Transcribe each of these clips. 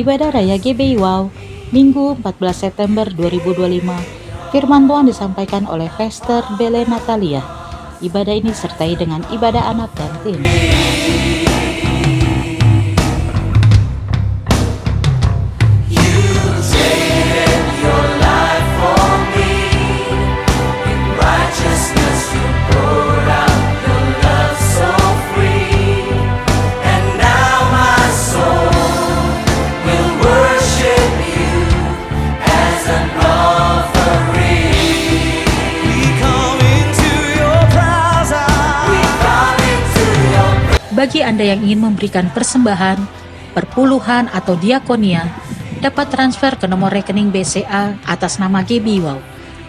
Ibadah Raya GBI Wow, Minggu 14 September 2025. Firman Tuhan disampaikan oleh Pastor Bele Natalia. Ibadah ini disertai dengan ibadah anak dan tim. Bagi Anda yang ingin memberikan persembahan, perpuluhan, atau diakonia, dapat transfer ke nomor rekening BCA atas nama GBI Wow,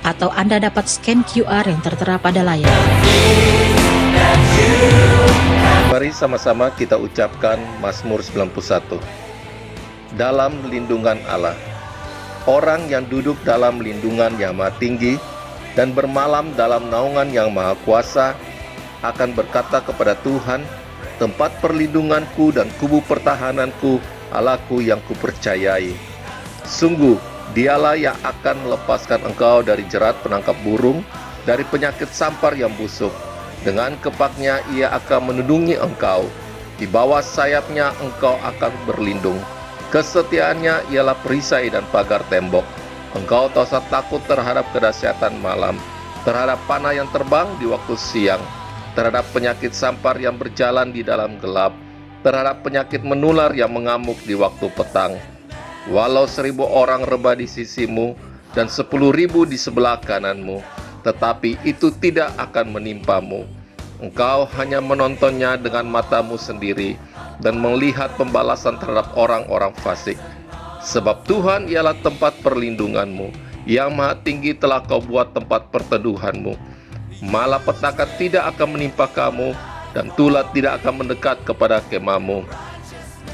atau Anda dapat scan QR yang tertera pada layar. Mari sama-sama kita ucapkan Mazmur 91. Dalam lindungan Allah. Orang yang duduk dalam lindungan yang maha tinggi dan bermalam dalam naungan yang maha kuasa akan berkata kepada Tuhan, tempat perlindunganku dan kubu pertahananku, Allahku yang kupercayai. Sungguh, dialah yang akan melepaskan engkau dari jerat penangkap burung, dari penyakit sampar yang busuk. Dengan kepaknya ia akan melindungi engkau. Di bawah sayapnya engkau akan berlindung. Kesetiaannya ialah perisai dan pagar tembok. Engkau tak usah takut terhadap kedahsyatan malam, terhadap panah yang terbang di waktu siang, terhadap penyakit sampar yang berjalan di dalam gelap, terhadap penyakit menular yang mengamuk di waktu petang. Walau 1.000 orang rebah di sisimu dan 10.000 di sebelah kananmu, tetapi itu tidak akan menimpamu. Engkau hanya menontonnya dengan matamu sendiri dan melihat pembalasan terhadap orang-orang fasik. Sebab Tuhan ialah tempat perlindunganmu, yang maha tinggi telah kau buat tempat perteduhanmu. Malapetaka tidak akan menimpa kamu, dan tulah tidak akan mendekat kepada kemahmu.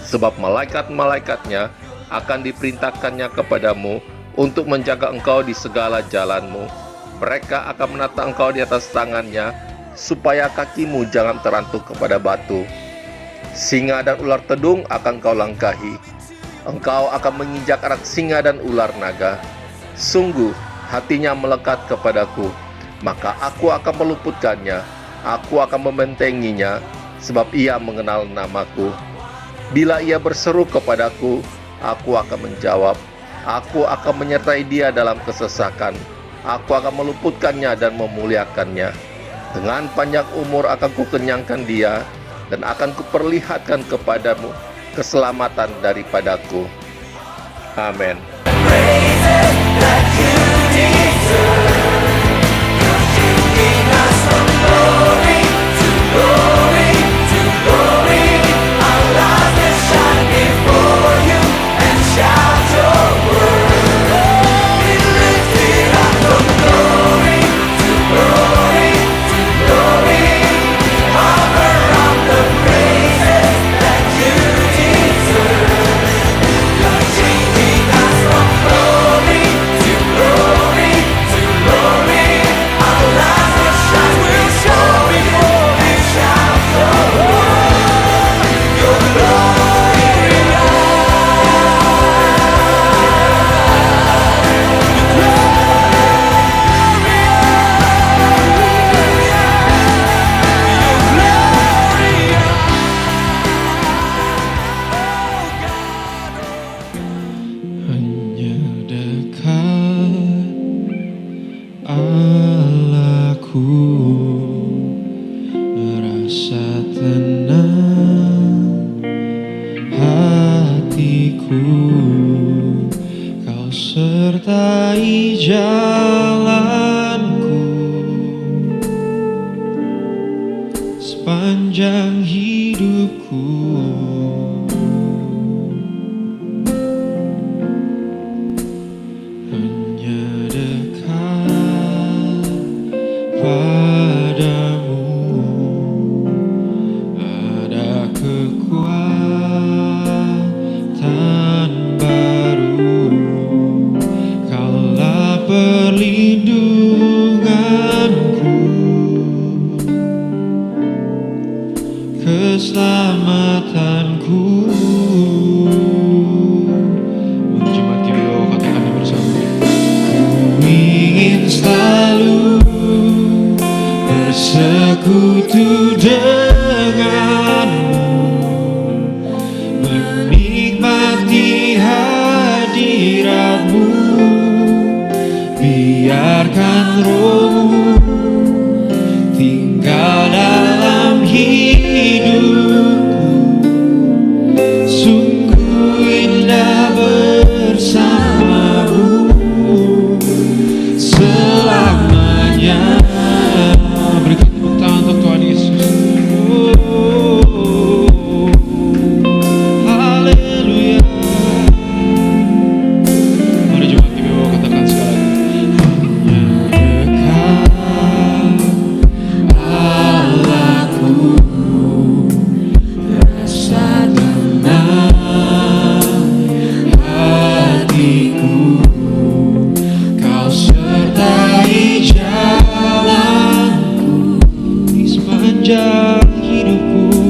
Sebab malaikat-malaikatnya akan diperintahkannya kepadamu untuk menjaga engkau di segala jalanmu. Mereka akan menata engkau di atas tangannya, supaya kakimu jangan terantuk kepada batu. Singa dan ular tedung akan kau langkahi. Engkau akan menginjak anak singa dan ular naga. Sungguh, hatinya melekat kepadaku, maka aku akan meluputkannya, aku akan membentenginya, sebab ia mengenal namaku. Bila ia berseru kepadaku, aku akan menjawab. Aku akan menyertai dia dalam kesesakan. Aku akan meluputkannya dan memuliakannya. Dengan panjang umur akan kukenyangkan dia, dan akan kuperlihatkan kepadamu keselamatan daripadaku. Amin. Kau sertai jalanku sepanjang hidupku. Hanya dekat padamu ada kekuatan baru. Kaulah perlindunganku, keselamatanku. waktu denganmu, menikmati hadiratmu. Biarkan rohmu tinggal dalam hidupku. Sungguh indah bersamamu selamanya. Berikan tepuk tangan untuk Tuhan Yesus. Haleluya. Mari jemaat kami mau katakan sekali lagi.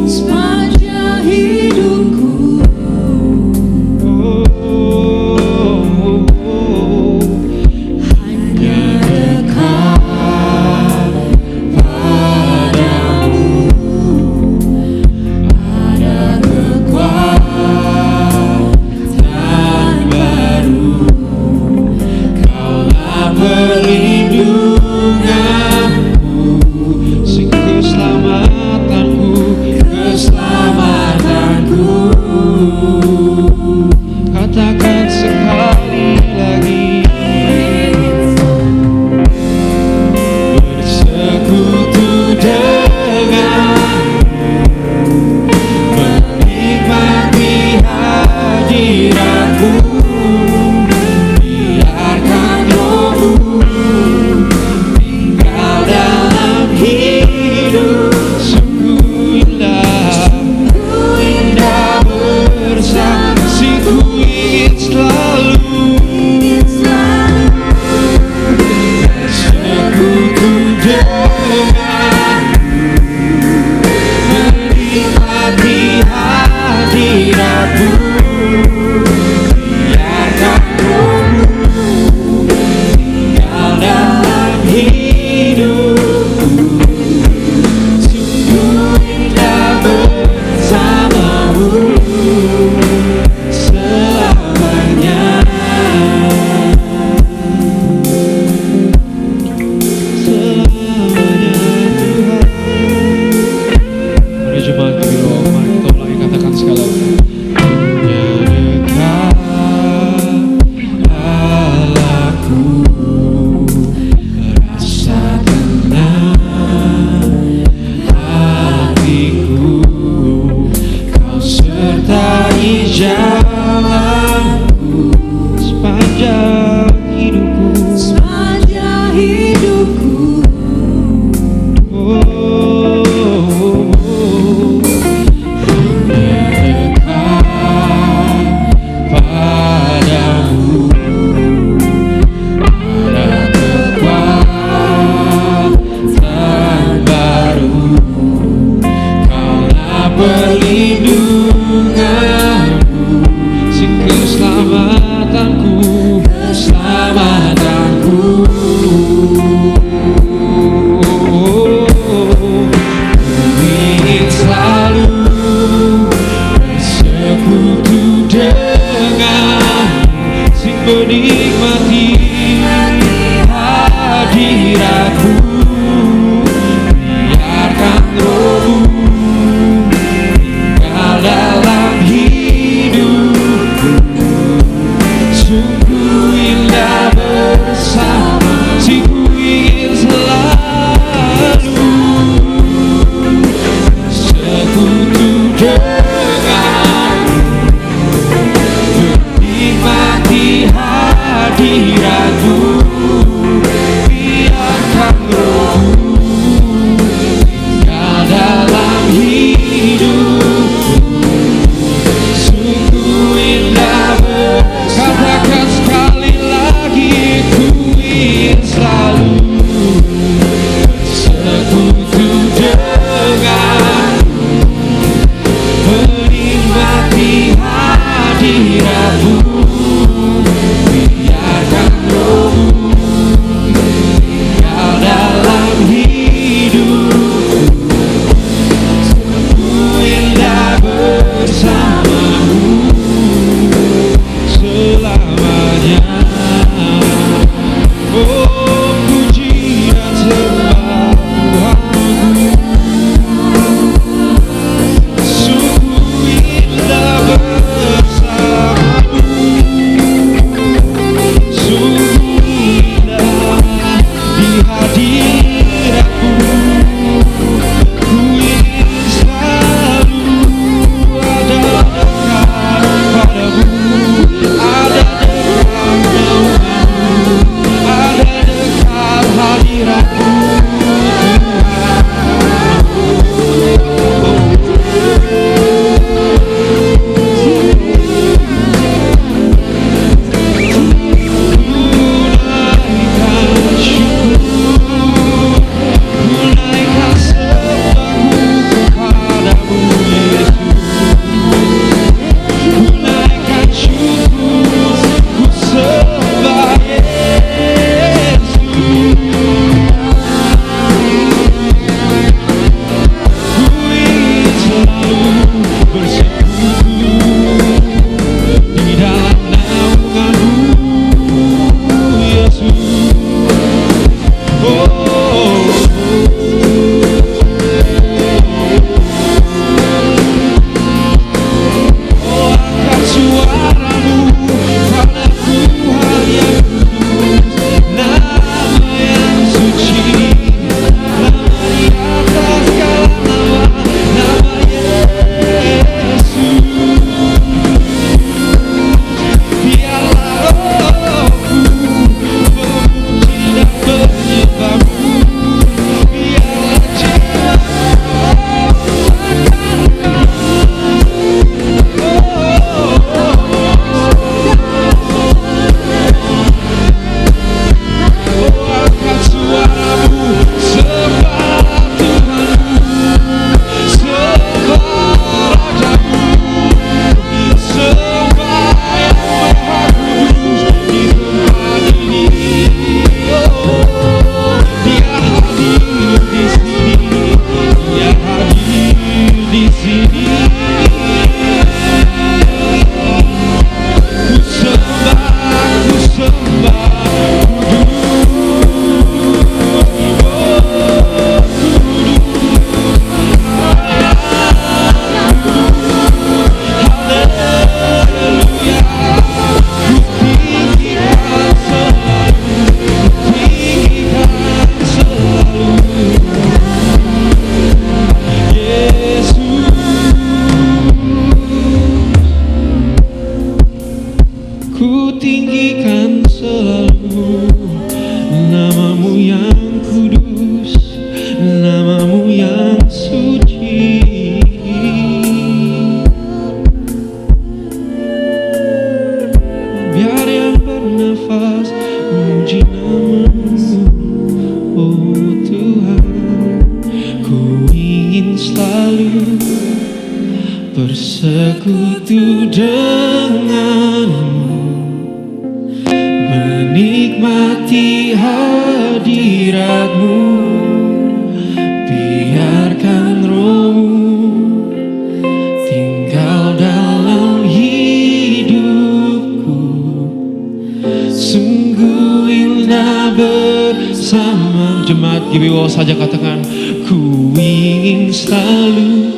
Sepanjang hidupku, hanya dekat padamu. Ada kekuatan baru, Kaulah perlindunganku. Sing keselamatan selalu bersekutu denganmu, menikmati hadiratmu. Biarkan rohmu tinggal dalam hidupku, sungguh indah bersama. Jemaat GBW saja katakan, ku ingin selalu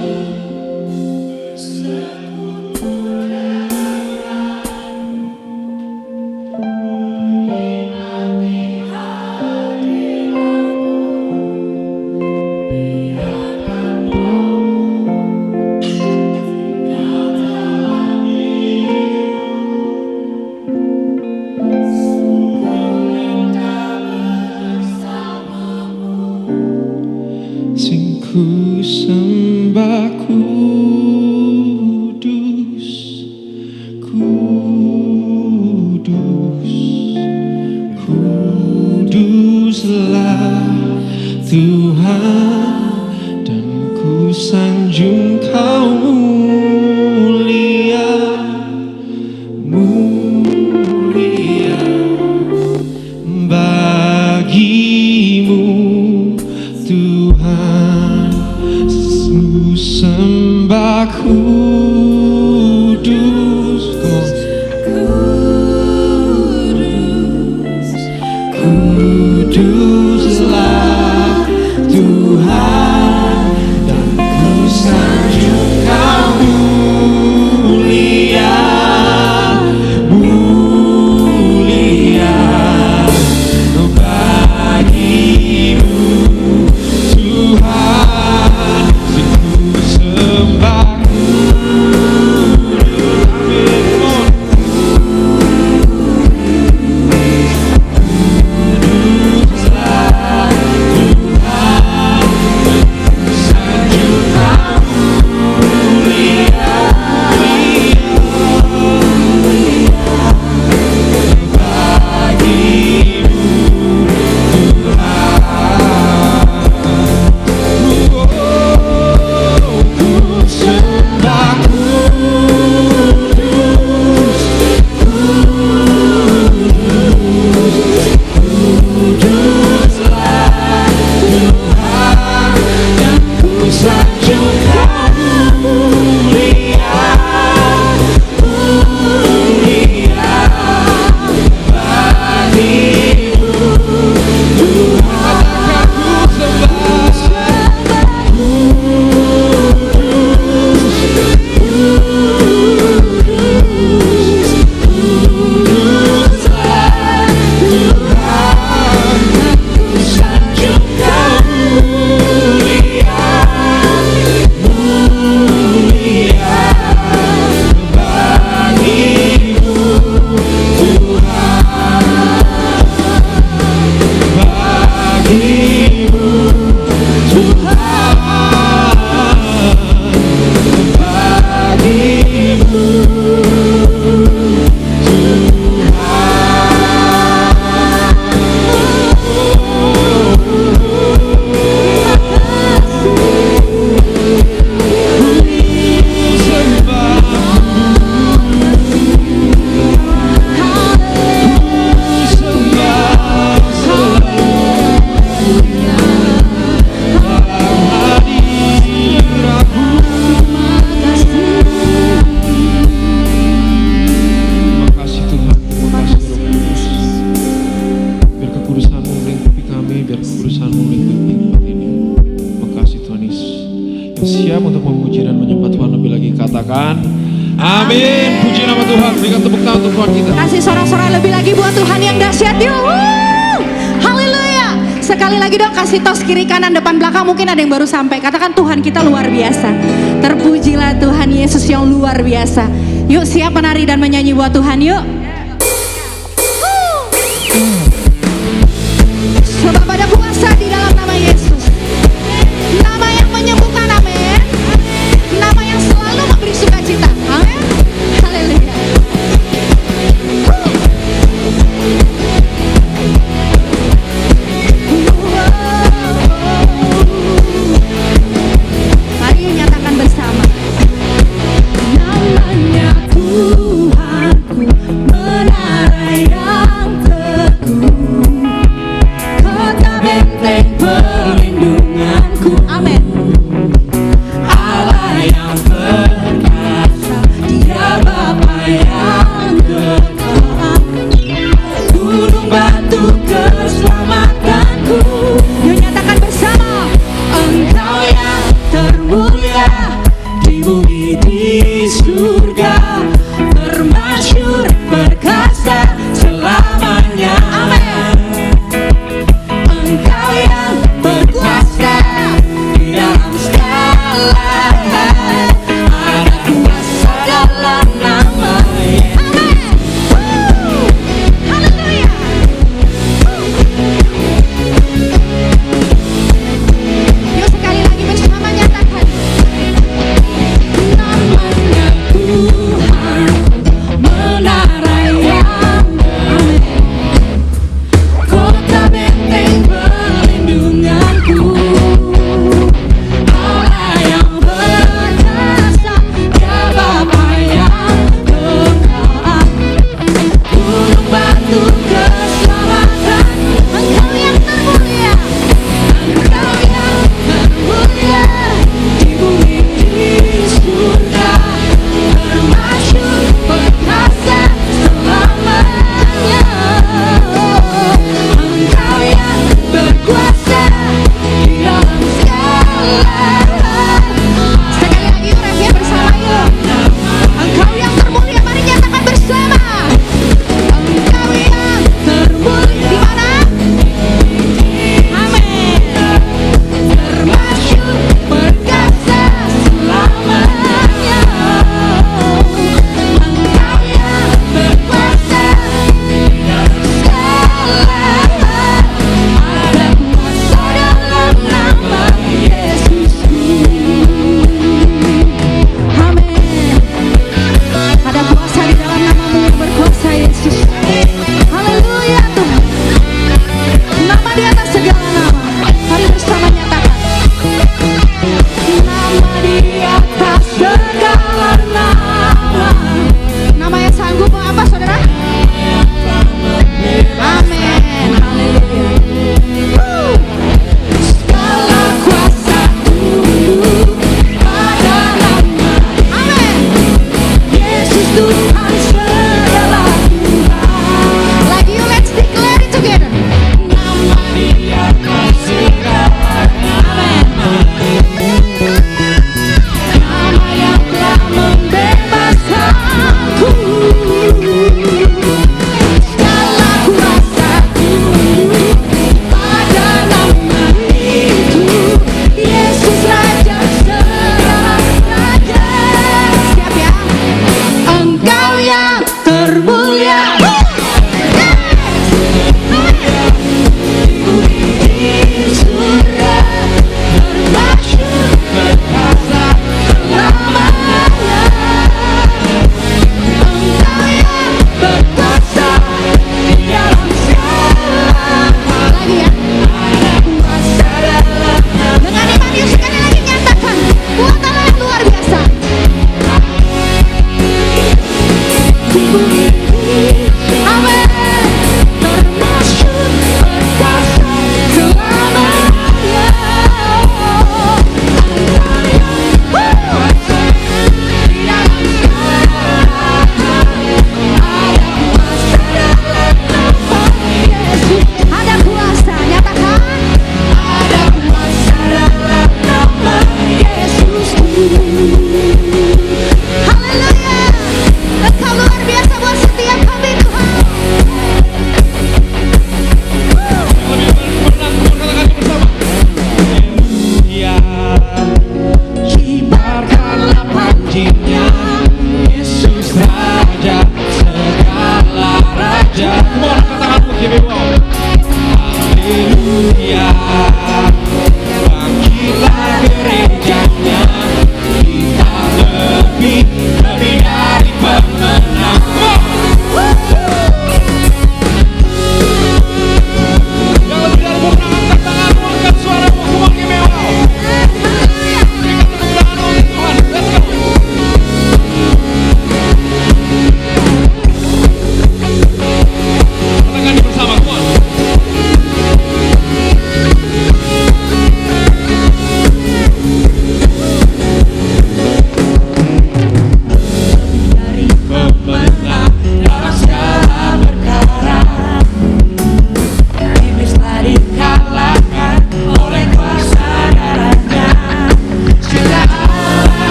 ku sembah kudus, kudus, kuduslah Tuhan, dan ku sanjung Kau mulia, mulia bagimu Tuhan. Sembah kudus, kudus, kuduslah Tuhan, dan ku sanjung Kau mulia, mulia bagimu Tuhan. Sembah siap untuk memuji dan menyembah Tuhan lebih lagi, katakan amin. Puji nama Tuhan, berikan tepuk tangan untuk Tuhan kita. Kasih sorak-sorai lebih lagi buat Tuhan yang dahsyat yuk. Haleluya. Sekali lagi dong, kasih tos kiri kanan depan belakang. Mungkin ada yang baru sampai, katakan Tuhan kita luar biasa. Terpujilah Tuhan Yesus yang luar biasa. Yuk siap menari dan menyanyi buat Tuhan yuk. Sebab ada kuasa di dalam nama Yesus, nama yang menyembuhkan, amin. Nama yang selalu memberi sukacita, amin. Haleluya. mulia di bumi di surga, termasyur perkasa selamanya. Engkau yang berkuasa di dalam segala hal, ada kuasa dalam nama-Nya. Haleluya. Yuk sekali lagi bersama nyatakan Namanya Tuhan menang.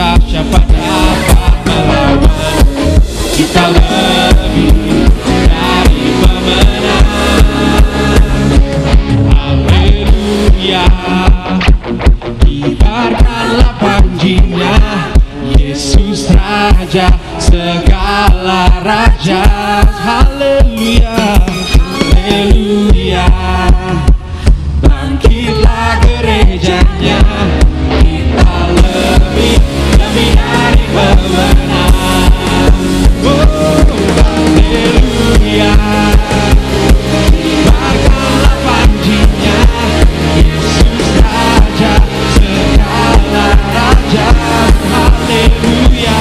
kita, siapa dapat melawan? Kita lebih dari pemenang. Haleluya, kibarkanlah panjinya, Yesus Raja segala raja. Haleluya, haleluya, bangkitlah gerejanya, kita lebih dari pemenang. Oh, haleluya, kibarkanlah panjinya, Yesus Raja segala raja. Haleluya,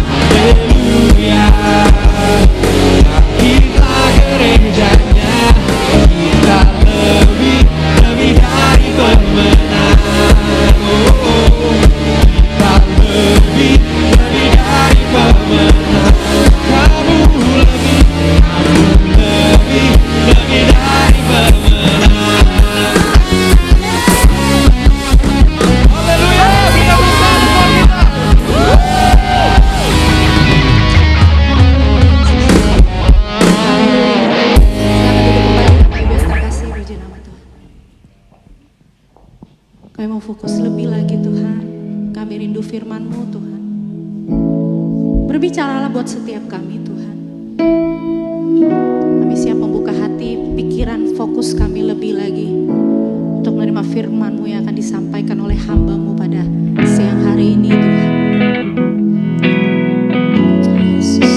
haleluya, bangkitlah gerejanya, kita lebih dari pemenang. Oh, kita lebih dari pemenang. Kamu lebih dari pemenang. Haleluya, kita besar semua kita. Bapak Ibu yang terkasih, puji nama Tuhan. Kami mau fokus lebih lagi Tuhan. Kami rindu firman-Mu Tuhan. Berbicaralah buat setiap kami Tuhan. Kami siap membuka hati, pikiran, fokus kami lebih lagi untuk menerima firman-Mu yang akan disampaikan oleh hamba-Mu pada siang hari ini Tuhan. Yesus.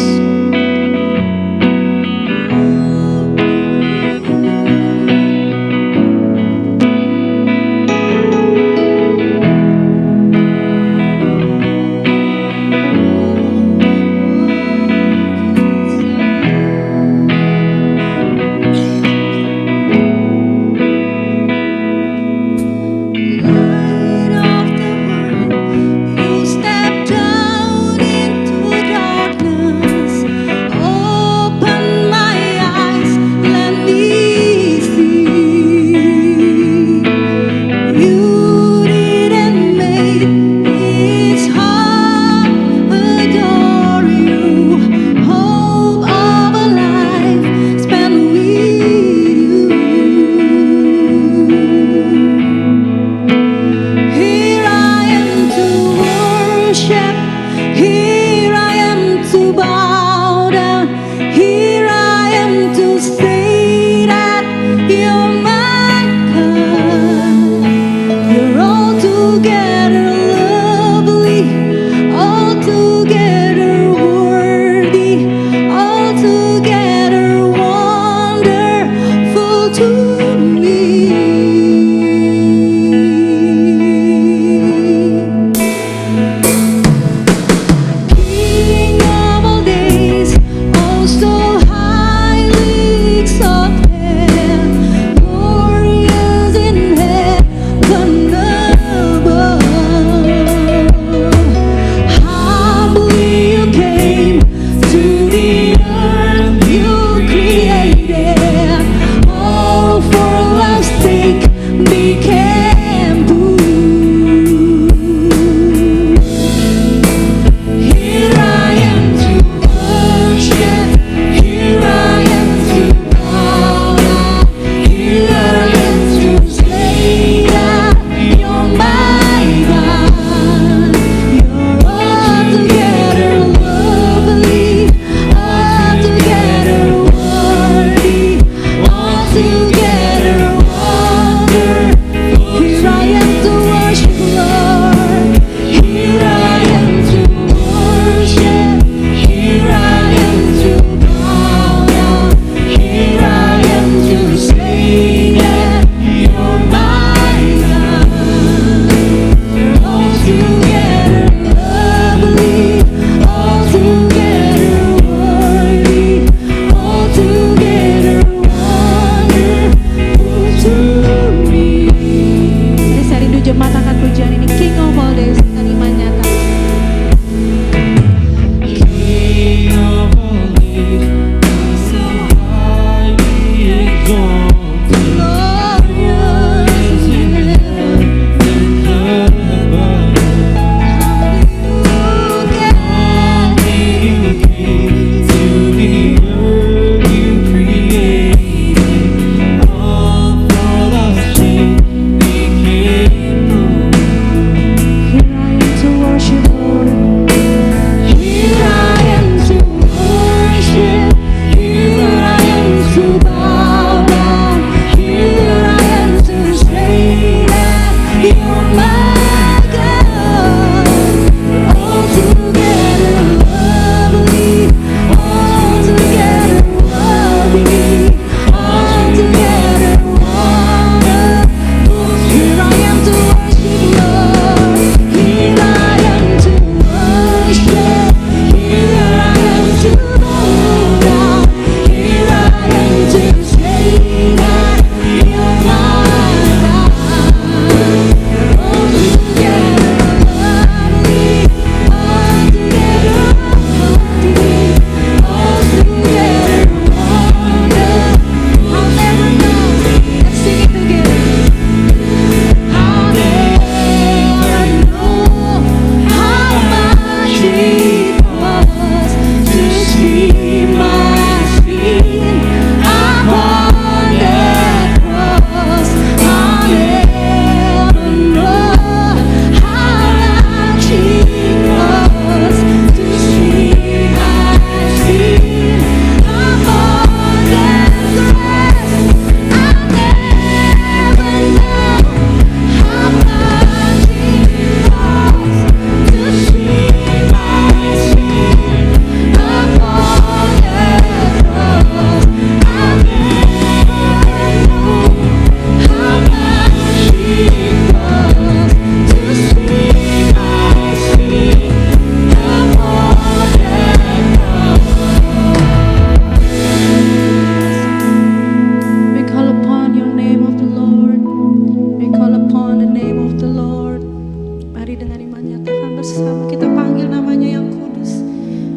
bersama. Kita panggil namanya yang kudus.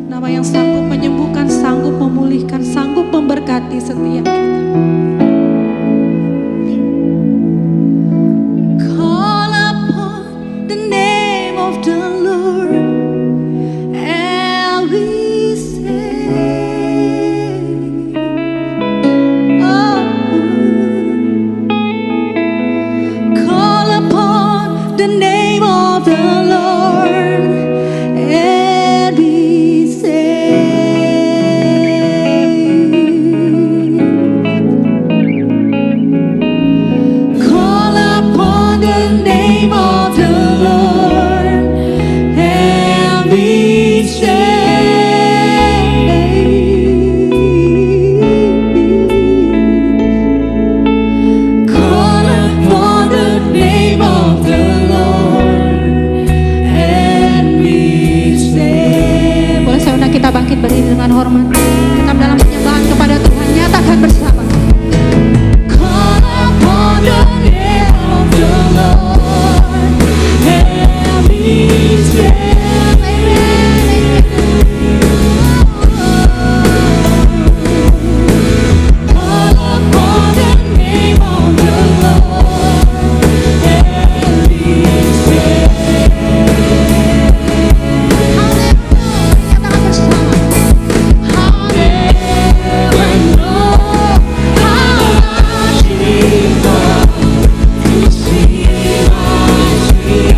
Nama yang sanggup menyembuhkan, sanggup memulihkan, sanggup memberkati setiap kita. Call upon the name of the Lord and we say, oh, call upon the name of the Lord and be saved. Call upon the name of the Lord and be saved. Call upon the name of the Lord and be saved. Boleh saya undang kita bangkit berdiri dengan hormat. Tetap dalam penyembahan kepada Tuhan, nyatakan bersama. Call upon the name of the Lord and be saved. Call upon the name of the Lord and be saved. Haleluya, nyatakan bersama. I'll never know how much He loves to see my sin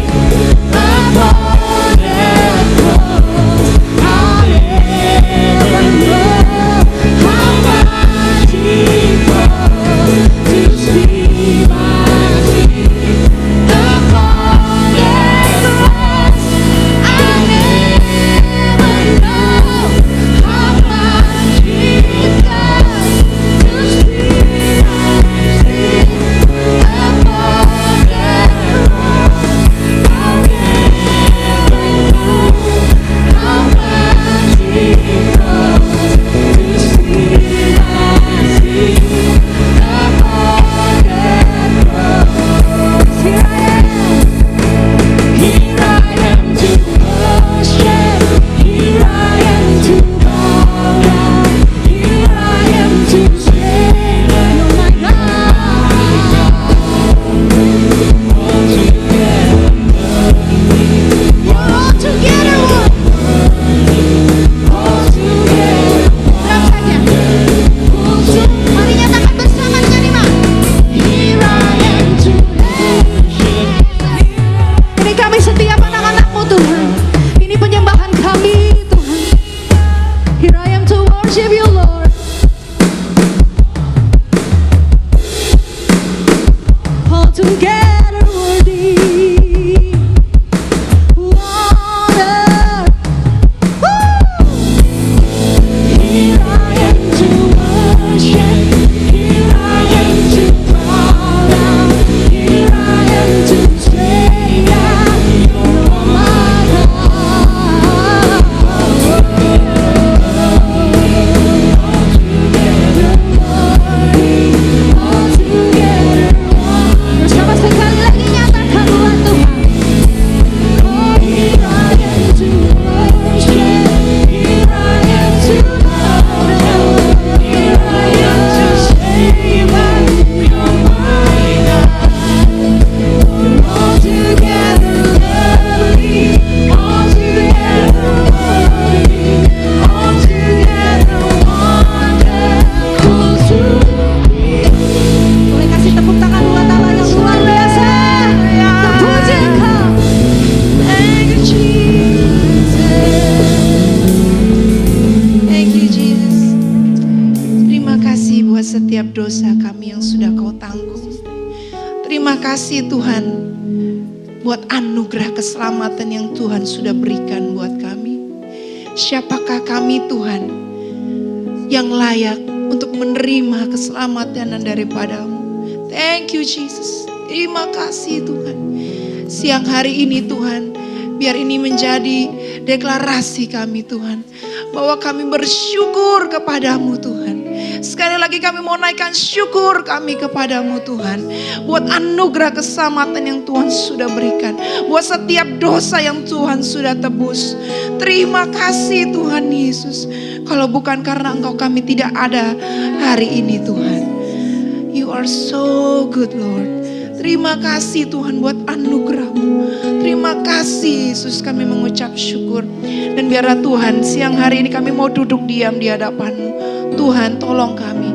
upon that cross. I'll never know how much He loves to see my sin upon that cross. I'll never know how much He loves to see my sin upon that cross. I'll never know how much He loves to see my sin upon that cross. Here I am to worship. Here I am to bow down. Here I am to say, oh my God. All together, one. All together, one. Saja. Mari nyatakan bersama dengan iman. Here I am to worship. Ini kami setiap anak-anak-Mu Tuhan. Ini penyembahan kami Tuhan. Here I am to worship You Lord. All together worthy. Water. Woo! Here I am to worship. Here I am to bow down. Here I am to say that You're my God. All together worthy. All together one. Bersama sekali lagi nyatakan buat Tuhan. Oh, here I am to worship. Here I am to bow down. Here I am to say that You're my God. All together lovely. All together worthy. All together wonderful to me. Boleh kasih tepuk tangan buat Allah yang luar biasa. Terpuji Engkau. Thank you Jesus. Thank you Jesus. Terima kasih buat setiap dosa kami yang sudah Kau tanggung. Terima kasih Tuhan buat anugerah keselamatan yang Tuhan sudah berikan buat kami. Siapakah kami Tuhan yang layak untuk menerima keselamatan daripada-Mu? Thank you Jesus. Terima kasih Tuhan. Siang hari ini Tuhan, biar ini menjadi deklarasi kami Tuhan, bahwa kami bersyukur kepada-Mu Tuhan. Sekali lagi kami mau naikkan syukur kami kepadamu Tuhan. Buat anugerah keselamatan yang Tuhan sudah berikan. Buat setiap dosa yang Tuhan sudah tebus. Terima kasih Tuhan Yesus. Kalau bukan karena Engkau kami tidak ada hari ini Tuhan. You are so good Lord. Terima kasih Tuhan buat anugerah-Mu. Terima kasih Yesus, kami mengucap syukur. Dan biarlah Tuhan siang hari ini kami mau duduk diam di hadapan-Mu. Tuhan tolong kami,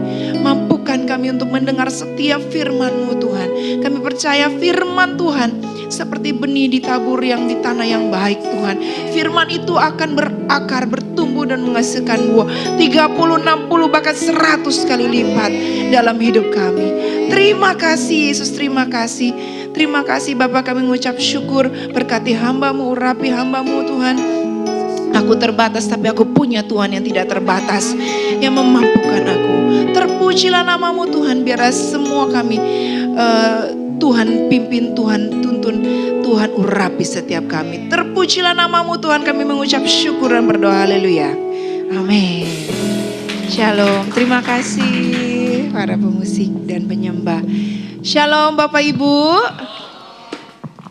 mampukan kami untuk mendengar setiap firman-Mu Tuhan. Kami percaya firman Tuhan seperti benih ditabur yang di tanah yang baik Tuhan. Firman itu akan berakar, bertumbuh dan menghasilkan buah 30, 60 bahkan 100 kali lipat dalam hidup kami. Terima kasih Yesus, terima kasih. Terima kasih Bapak, kami mengucap syukur. Berkati hamba-Mu, urapi hamba-Mu Tuhan. Aku terbatas tapi aku punya Tuhan yang tidak terbatas, yang memampukan aku. Terpujilah nama-Mu Tuhan, biarlah semua kami Tuhan pimpin, Tuhan tuntun, Tuhan urapi setiap kami. Terpujilah nama-Mu Tuhan, kami mengucap syukur dan berdoa, haleluya. Amin. Shalom, terima kasih para pemusik dan penyembah. Shalom Bapak Ibu.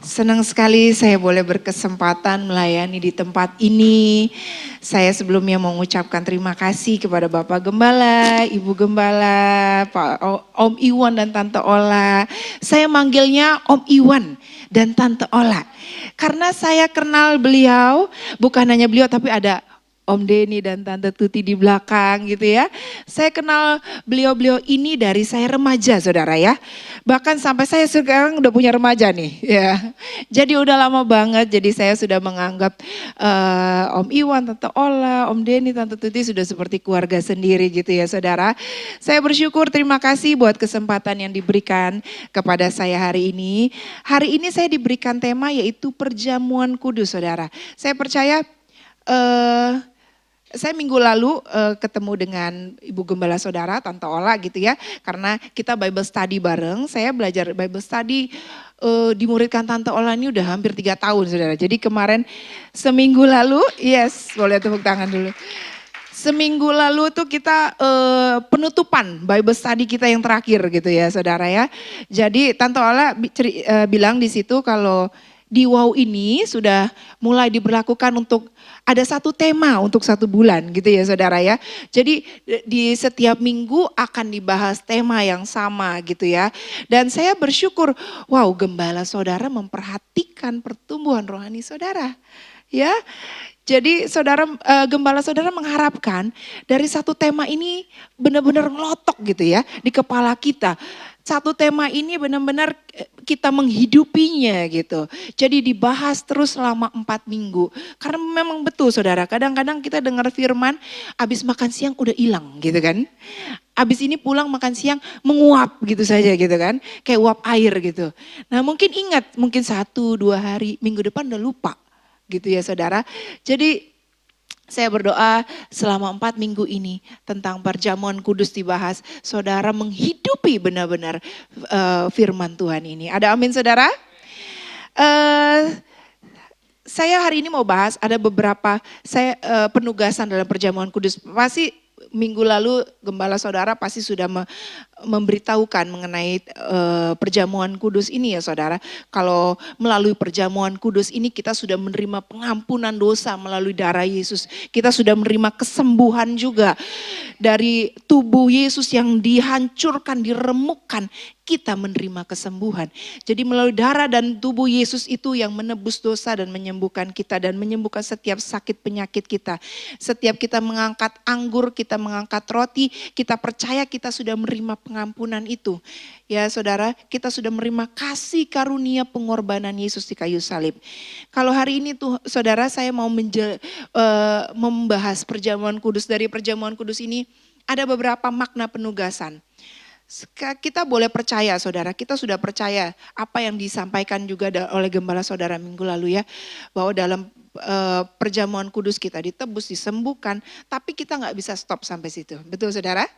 Senang sekali saya boleh berkesempatan melayani di tempat ini. Saya sebelumnya mau mengucapkan terima kasih kepada Bapak Gembala, Ibu Gembala, Pak Om Iwan dan Tante Ola. Saya manggilnya Om Iwan dan Tante Ola. Karena saya kenal beliau, bukan hanya beliau tapi ada Om Denny dan Tante Tuti di belakang gitu ya. Saya kenal beliau-beliau ini dari saya remaja saudara ya. Bahkan sampai saya sekarang udah punya remaja nih ya. Jadi udah lama banget, jadi saya sudah menganggap Om Iwan, Tante Ola, Om Denny, Tante Tuti sudah seperti keluarga sendiri gitu ya saudara. Saya bersyukur, terima kasih buat kesempatan yang diberikan kepada saya hari ini. Hari ini saya diberikan tema yaitu perjamuan kudus saudara. Saya percaya saya minggu lalu ketemu dengan Ibu Gembala Saudara, Tante Ola gitu ya. Karena kita Bible study bareng, saya belajar Bible study dimuridkan Tante Ola ini udah hampir 3 tahun saudara. Jadi kemarin seminggu lalu, yes boleh tepuk tangan dulu. Seminggu lalu tuh kita penutupan Bible study kita yang terakhir gitu ya saudara ya. Jadi Tante Ola bilang di situ kalau di WOW ini sudah mulai diberlakukan untuk ada satu tema untuk 1 bulan gitu ya saudara ya. Jadi di setiap minggu akan dibahas tema yang sama gitu ya. Dan saya bersyukur, wow gembala saudara memperhatikan pertumbuhan rohani saudara. Ya, jadi saudara gembala saudara mengharapkan dari satu tema ini benar-benar ngelotok gitu ya di kepala kita. Satu tema ini benar-benar kita menghidupinya gitu. Jadi dibahas terus selama 4 minggu. Karena memang betul saudara, kadang-kadang kita dengar firman, habis makan siang udah hilang gitu kan. Habis ini pulang makan siang menguap gitu saja gitu kan. Kayak uap air gitu. Nah mungkin ingat, mungkin 1-2 hari, minggu depan udah lupa gitu ya saudara. Jadi saya berdoa selama 4 minggu ini tentang perjamuan kudus dibahas. Saudara menghidupi benar-benar firman Tuhan ini. Ada amin saudara? Saya hari ini mau bahas ada beberapa penugasan dalam perjamuan kudus. Pasti minggu lalu gembala saudara pasti sudah memberitahukan mengenai perjamuan kudus ini ya saudara. Kalau melalui perjamuan kudus ini kita sudah menerima pengampunan dosa melalui darah Yesus. Kita sudah menerima kesembuhan juga dari tubuh Yesus yang dihancurkan, diremukkan. Kita menerima kesembuhan. Jadi melalui darah dan tubuh Yesus itu yang menebus dosa dan menyembuhkan kita dan menyembuhkan setiap sakit penyakit kita. Setiap kita mengangkat anggur, kita mengangkat roti, kita percaya kita sudah menerima pengampunan itu. Ya saudara, kita sudah menerima kasih karunia pengorbanan Yesus di kayu salib. Kalau hari ini tuh saudara saya mau membahas perjamuan kudus. Dari perjamuan kudus ini ada beberapa makna penugasan. Kita boleh percaya saudara, kita sudah percaya apa yang disampaikan juga oleh gembala saudara minggu lalu ya. Bahwa dalam perjamuan kudus kita ditebus, disembuhkan, tapi kita gak bisa stop sampai situ. Betul saudara?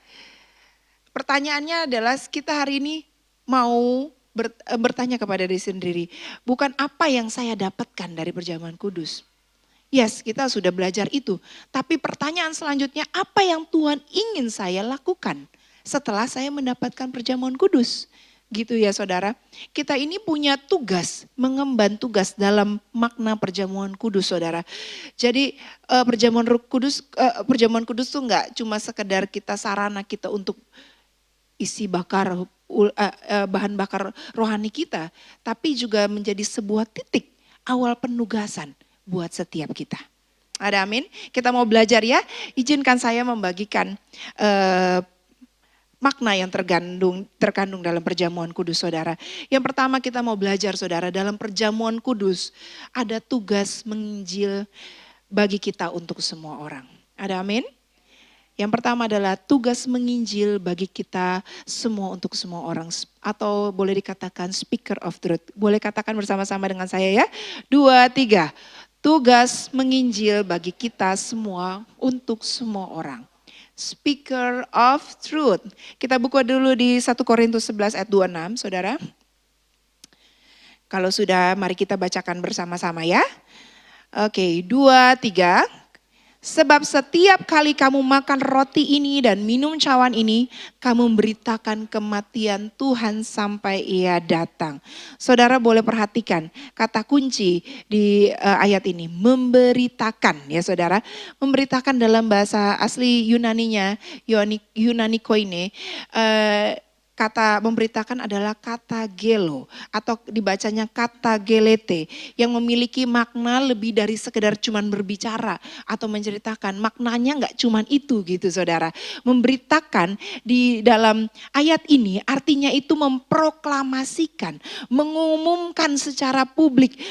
Pertanyaannya adalah kita hari ini mau bertanya kepada diri sendiri. Bukan apa yang saya dapatkan dari perjamuan kudus. Yes, kita sudah belajar itu. Tapi pertanyaan selanjutnya, apa yang Tuhan ingin saya lakukan setelah saya mendapatkan perjamuan kudus? Gitu ya saudara. Kita ini punya tugas, mengemban tugas dalam makna perjamuan kudus saudara. Jadi perjamuan kudus tuh enggak cuma sekedar kita sarana kita untuk isi bakar bahan bakar rohani kita, tapi juga menjadi sebuah titik awal penugasan buat setiap kita. Ada amin? Kita mau belajar ya. Izinkan saya membagikan makna yang terkandung dalam perjamuan kudus saudara. Yang pertama kita mau belajar saudara, dalam perjamuan kudus ada tugas menginjil bagi kita untuk semua orang. Ada amin? Yang pertama adalah tugas menginjil bagi kita semua untuk semua orang. Atau boleh dikatakan speaker of truth. Boleh katakan bersama-sama dengan saya ya. 2, 3. Tugas menginjil bagi kita semua untuk semua orang. Speaker of truth. Kita buka dulu di 1 Korintus 11 ayat 26 saudara. Kalau sudah mari kita bacakan bersama-sama ya. Oke, 2, 3. Sebab setiap kali kamu makan roti ini dan minum cawan ini, kamu memberitakan kematian Tuhan sampai Ia datang. Saudara boleh perhatikan kata kunci di ayat ini, memberitakan ya saudara. Memberitakan dalam bahasa asli Yunaninya, Yunani koine, kata memberitakan adalah kata gelo atau dibacanya kata gelete yang memiliki makna lebih dari sekedar cuman berbicara atau menceritakan. Maknanya nggak cuman itu gitu saudara. Memberitakan di dalam ayat ini artinya itu memproklamasikan, mengumumkan secara publik,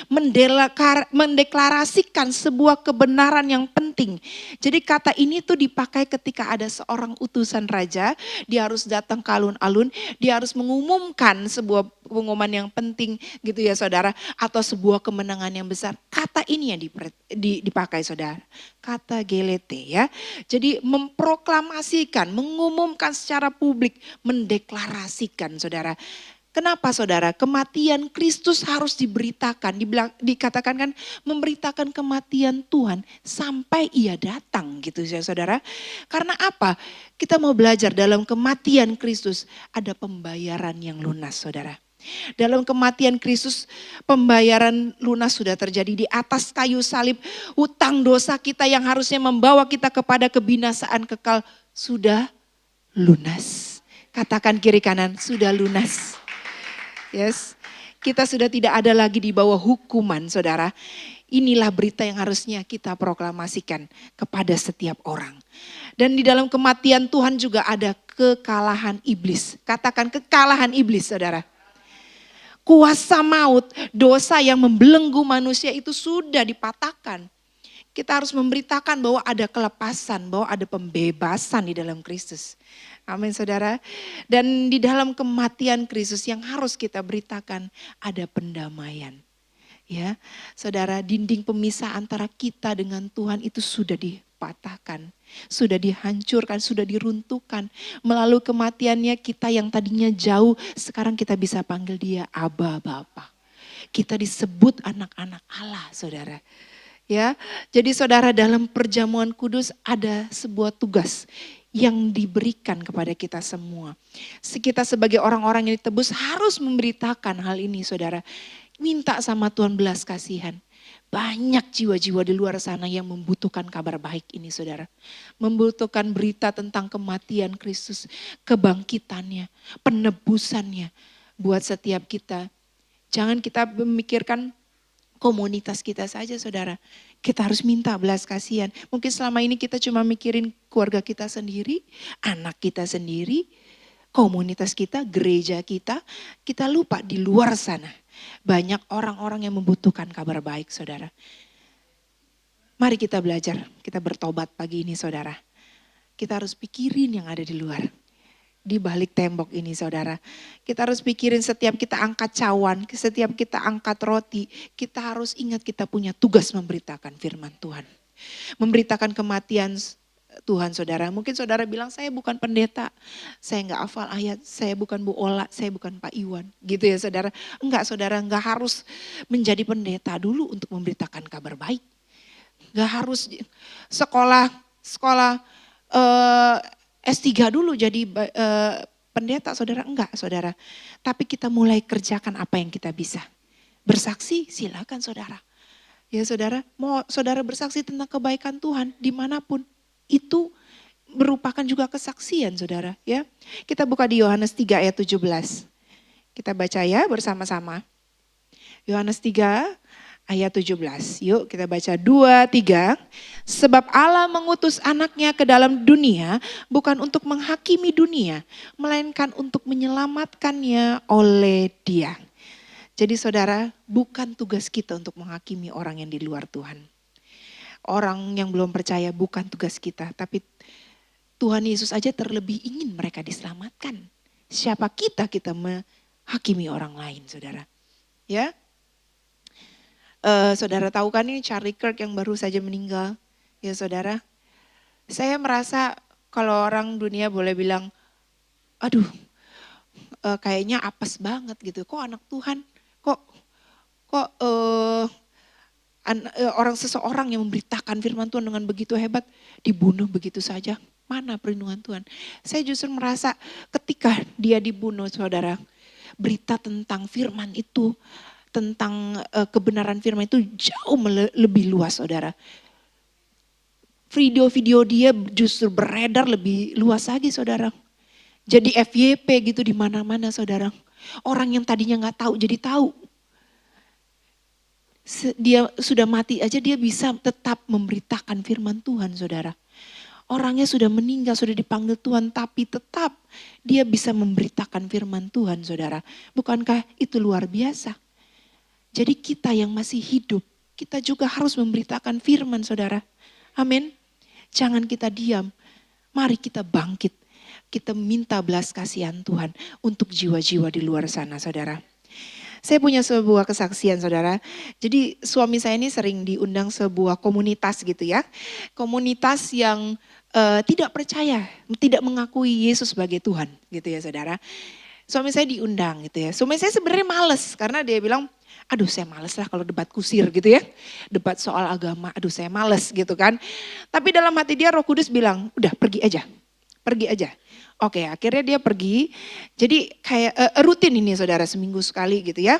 mendeklarasikan sebuah kebenaran yang penting. Jadi kata ini tuh dipakai ketika ada seorang utusan raja, dia harus datang ke alun-alun, dia harus mengumumkan sebuah pengumuman yang penting gitu ya saudara. Atau sebuah kemenangan yang besar. Kata ini yang dipakai saudara. Kata gelete ya. Jadi memproklamasikan, mengumumkan secara publik, mendeklarasikan saudara. Kenapa saudara? Kematian Kristus harus diberitakan. Dikatakan kan memberitakan kematian Tuhan sampai Ia datang gitu ya saudara. Karena apa? Kita mau belajar dalam kematian Kristus ada pembayaran yang lunas saudara. Dalam kematian Kristus pembayaran lunas sudah terjadi di atas kayu salib. Hutang dosa kita yang harusnya membawa kita kepada kebinasaan kekal sudah lunas. Katakan kiri kanan, sudah lunas. Yes, kita sudah tidak ada lagi di bawah hukuman saudara. Inilah berita yang harusnya kita proklamasikan kepada setiap orang. Dan di dalam kematian Tuhan juga ada kekalahan iblis. Katakan kekalahan iblis saudara. Kuasa maut, dosa yang membelenggu manusia itu sudah dipatahkan. Kita harus memberitakan bahwa ada kelepasan, bahwa ada pembebasan di dalam Kristus. Amin saudara. Dan di dalam kematian Kristus yang harus kita beritakan ada pendamaian. Ya, saudara, dinding pemisah antara kita dengan Tuhan itu sudah dipatahkan, sudah dihancurkan, sudah diruntuhkan. Melalui kematiannya kita yang tadinya jauh, sekarang kita bisa panggil Dia Aba Bapa. Kita disebut anak-anak Allah, saudara. Ya, jadi saudara dalam perjamuan kudus ada sebuah tugas yang diberikan kepada kita semua. Kita sebagai orang-orang yang ditebus harus memberitakan hal ini saudara. Minta sama Tuhan belas kasihan. Banyak jiwa-jiwa di luar sana yang membutuhkan kabar baik ini saudara. Membutuhkan berita tentang kematian Kristus, kebangkitannya, penebusannya buat setiap kita. Jangan kita memikirkan komunitas kita saja saudara. Kita harus minta belas kasihan. Mungkin selama ini kita cuma mikirin keluarga kita sendiri, anak kita sendiri, komunitas kita, gereja kita. Kita lupa di luar sana. Banyak orang-orang yang membutuhkan kabar baik saudara. Mari kita belajar, kita bertobat pagi ini saudara. Kita harus pikirin yang ada di luar. Di balik tembok ini saudara. Kita harus pikirin setiap kita angkat cawan, setiap kita angkat roti. Kita harus ingat kita punya tugas memberitakan firman Tuhan. Memberitakan kematian Tuhan saudara. Mungkin saudara bilang saya bukan pendeta, saya enggak hafal ayat, saya bukan Bu Ola, saya bukan Pak Iwan. Gitu ya saudara. Enggak saudara, enggak harus menjadi pendeta dulu untuk memberitakan kabar baik. Gak harus sekolah S3 dulu jadi pendeta, saudara. Enggak, saudara. Tapi kita mulai kerjakan apa yang kita bisa. Bersaksi, silakan saudara. Ya saudara, mau saudara bersaksi tentang kebaikan Tuhan dimanapun, itu merupakan juga kesaksian saudara. Ya, kita buka di Yohanes 3 ayat 17. Kita baca ya bersama-sama. Yohanes 3 ayat 17. Yuk kita baca 2, 3. Sebab Allah mengutus anaknya ke dalam dunia bukan untuk menghakimi dunia, melainkan untuk menyelamatkannya oleh Dia. Jadi saudara, bukan tugas kita untuk menghakimi orang yang di luar Tuhan. Orang yang belum percaya bukan tugas kita, tapi Tuhan Yesus aja terlebih ingin mereka diselamatkan. Siapa kita menghakimi orang lain, saudara? Ya, saudara tahu kan ini Charlie Kirk yang baru saja meninggal, ya saudara. Saya merasa kalau orang dunia boleh bilang, aduh, kayaknya apes banget gitu. Kok anak Tuhan, kok seseorang yang memberitakan firman Tuhan dengan begitu hebat dibunuh begitu saja. Mana perlindungan Tuhan? Saya justru merasa ketika dia dibunuh, saudara, berita tentang firman itu, tentang kebenaran firman itu jauh lebih luas, saudara. Video-video dia justru beredar lebih luas lagi, saudara. Jadi FYP gitu di mana-mana, saudara. Orang yang tadinya nggak tahu jadi tahu. Dia sudah mati aja dia bisa tetap memberitakan firman Tuhan, saudara. Orangnya sudah meninggal, sudah dipanggil Tuhan, tapi tetap dia bisa memberitakan firman Tuhan, saudara. Bukankah itu luar biasa? Jadi kita yang masih hidup, kita juga harus memberitakan firman, saudara. Amin. Jangan kita diam, mari kita bangkit. Kita minta belas kasihan Tuhan untuk jiwa-jiwa di luar sana, saudara. Saya punya sebuah kesaksian, saudara. Jadi suami saya ini sering diundang sebuah komunitas gitu ya. Komunitas yang tidak percaya, tidak mengakui Yesus sebagai Tuhan gitu ya, saudara. Suami saya diundang gitu ya. Suami saya sebenarnya males karena dia bilang, aduh saya males lah kalau debat kusir gitu ya. Debat soal agama, aduh saya males gitu kan. Tapi dalam hati dia Roh Kudus bilang, udah pergi aja, pergi aja. Oke, akhirnya dia pergi. Jadi kayak rutin ini, saudara, seminggu sekali gitu ya.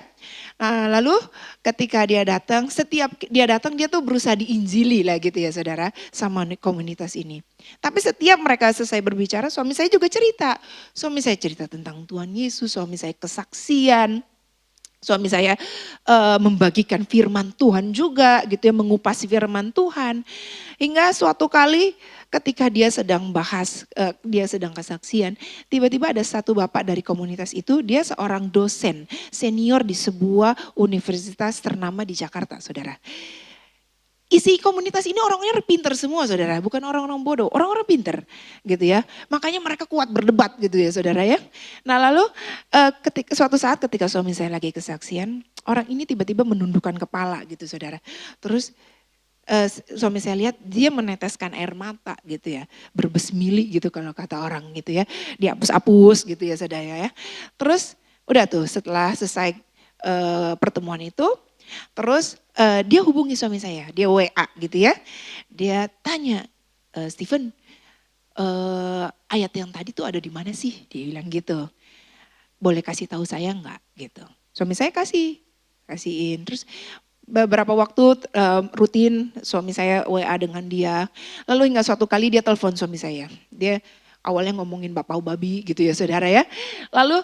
Nah, lalu ketika dia datang, setiap dia datang dia tuh berusaha diinjili lah gitu ya, saudara, sama komunitas ini. Tapi setiap mereka selesai berbicara, suami saya juga cerita. Suami saya cerita tentang Tuhan Yesus, suami saya kesaksian. Suami saya membagikan firman Tuhan juga gitu ya, mengupas firman Tuhan. Hingga suatu kali ketika dia sedang bahas, dia sedang kesaksian, tiba-tiba ada satu bapak dari komunitas itu, dia seorang dosen senior di sebuah universitas ternama di Jakarta, saudara. Isi komunitas ini orang-orang pinter semua, saudara, bukan orang-orang bodoh, orang-orang pinter gitu ya. Makanya mereka kuat berdebat gitu ya, saudara ya. Nah lalu suatu saat ketika suami saya lagi kesaksian, orang ini tiba-tiba menundukkan kepala gitu, saudara. Terus suami saya lihat dia meneteskan air mata gitu ya, berbesmili gitu kalau kata orang gitu ya, dihapus-hapus gitu ya, saudara ya. Terus udah tuh setelah selesai pertemuan itu, terus dia hubungi suami saya, dia WA gitu ya. Dia tanya, Steven, ayat yang tadi tuh ada di mana sih? Dia bilang gitu. Boleh kasih tahu saya enggak gitu. Suami saya kasihin. Terus beberapa waktu rutin suami saya WA dengan dia. Lalu hingga suatu kali dia telepon suami saya. Dia awalnya ngomongin bapak babi gitu ya, saudara ya. Lalu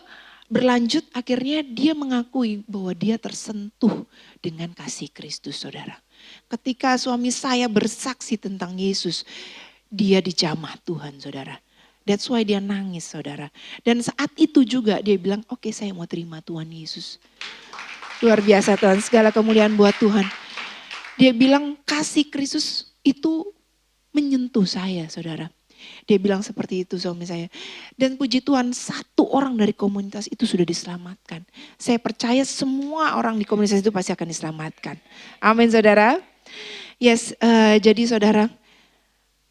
berlanjut akhirnya dia mengakui bahwa dia tersentuh dengan kasih Kristus, saudara. Ketika suami saya bersaksi tentang Yesus, dia dijamah Tuhan, saudara. That's why dia nangis, saudara. Dan saat itu juga dia bilang, oke, saya mau terima Tuhan Yesus. Luar biasa Tuhan, segala kemuliaan buat Tuhan. Dia bilang kasih Kristus itu menyentuh saya, saudara. Dia bilang seperti itu suami saya. Dan puji Tuhan, satu orang dari komunitas itu sudah diselamatkan. Saya percaya semua orang di komunitas itu pasti akan diselamatkan. Amin, saudara. Yes, jadi saudara,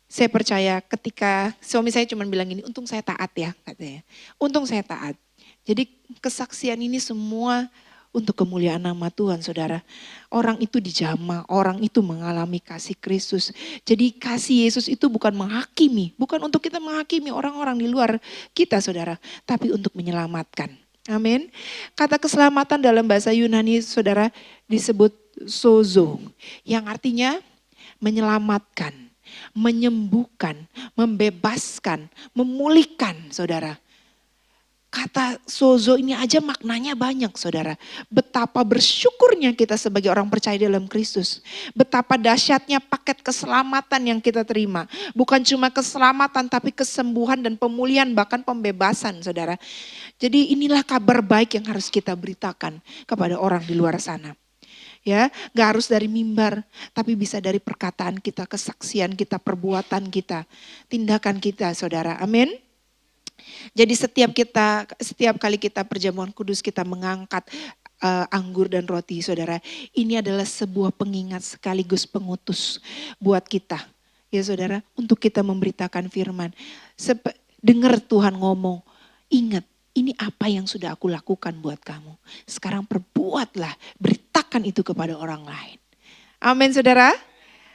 saya percaya ketika suami saya cuma bilang gini, untung saya taat ya katanya. Untung saya taat. Jadi kesaksian ini semua untuk kemuliaan nama Tuhan, saudara. Orang itu dijamah, orang itu mengalami kasih Kristus. Jadi kasih Yesus itu bukan menghakimi, bukan untuk kita menghakimi orang-orang di luar kita, saudara, tapi untuk menyelamatkan. Amin. Kata keselamatan dalam bahasa Yunani, saudara, disebut sozo, yang artinya menyelamatkan, menyembuhkan, membebaskan, memulihkan, saudara. Kata sozo ini aja maknanya banyak, saudara. Betapa bersyukurnya kita sebagai orang percaya dalam Kristus. Betapa dahsyatnya paket keselamatan yang kita terima. Bukan cuma keselamatan tapi kesembuhan dan pemulihan, bahkan pembebasan, saudara. Jadi inilah kabar baik yang harus kita beritakan kepada orang di luar sana. Ya, gak harus dari mimbar, tapi bisa dari perkataan kita, kesaksian kita, perbuatan kita, tindakan kita, saudara. Amin. Jadi setiap kali kita perjamuan kudus, kita mengangkat anggur dan roti, saudara. Ini adalah sebuah pengingat sekaligus pengutus buat kita, ya saudara, untuk kita memberitakan firman. Dengar Tuhan ngomong, ingat ini apa yang sudah aku lakukan buat kamu. Sekarang perbuatlah, beritakan itu kepada orang lain. Amin, saudara.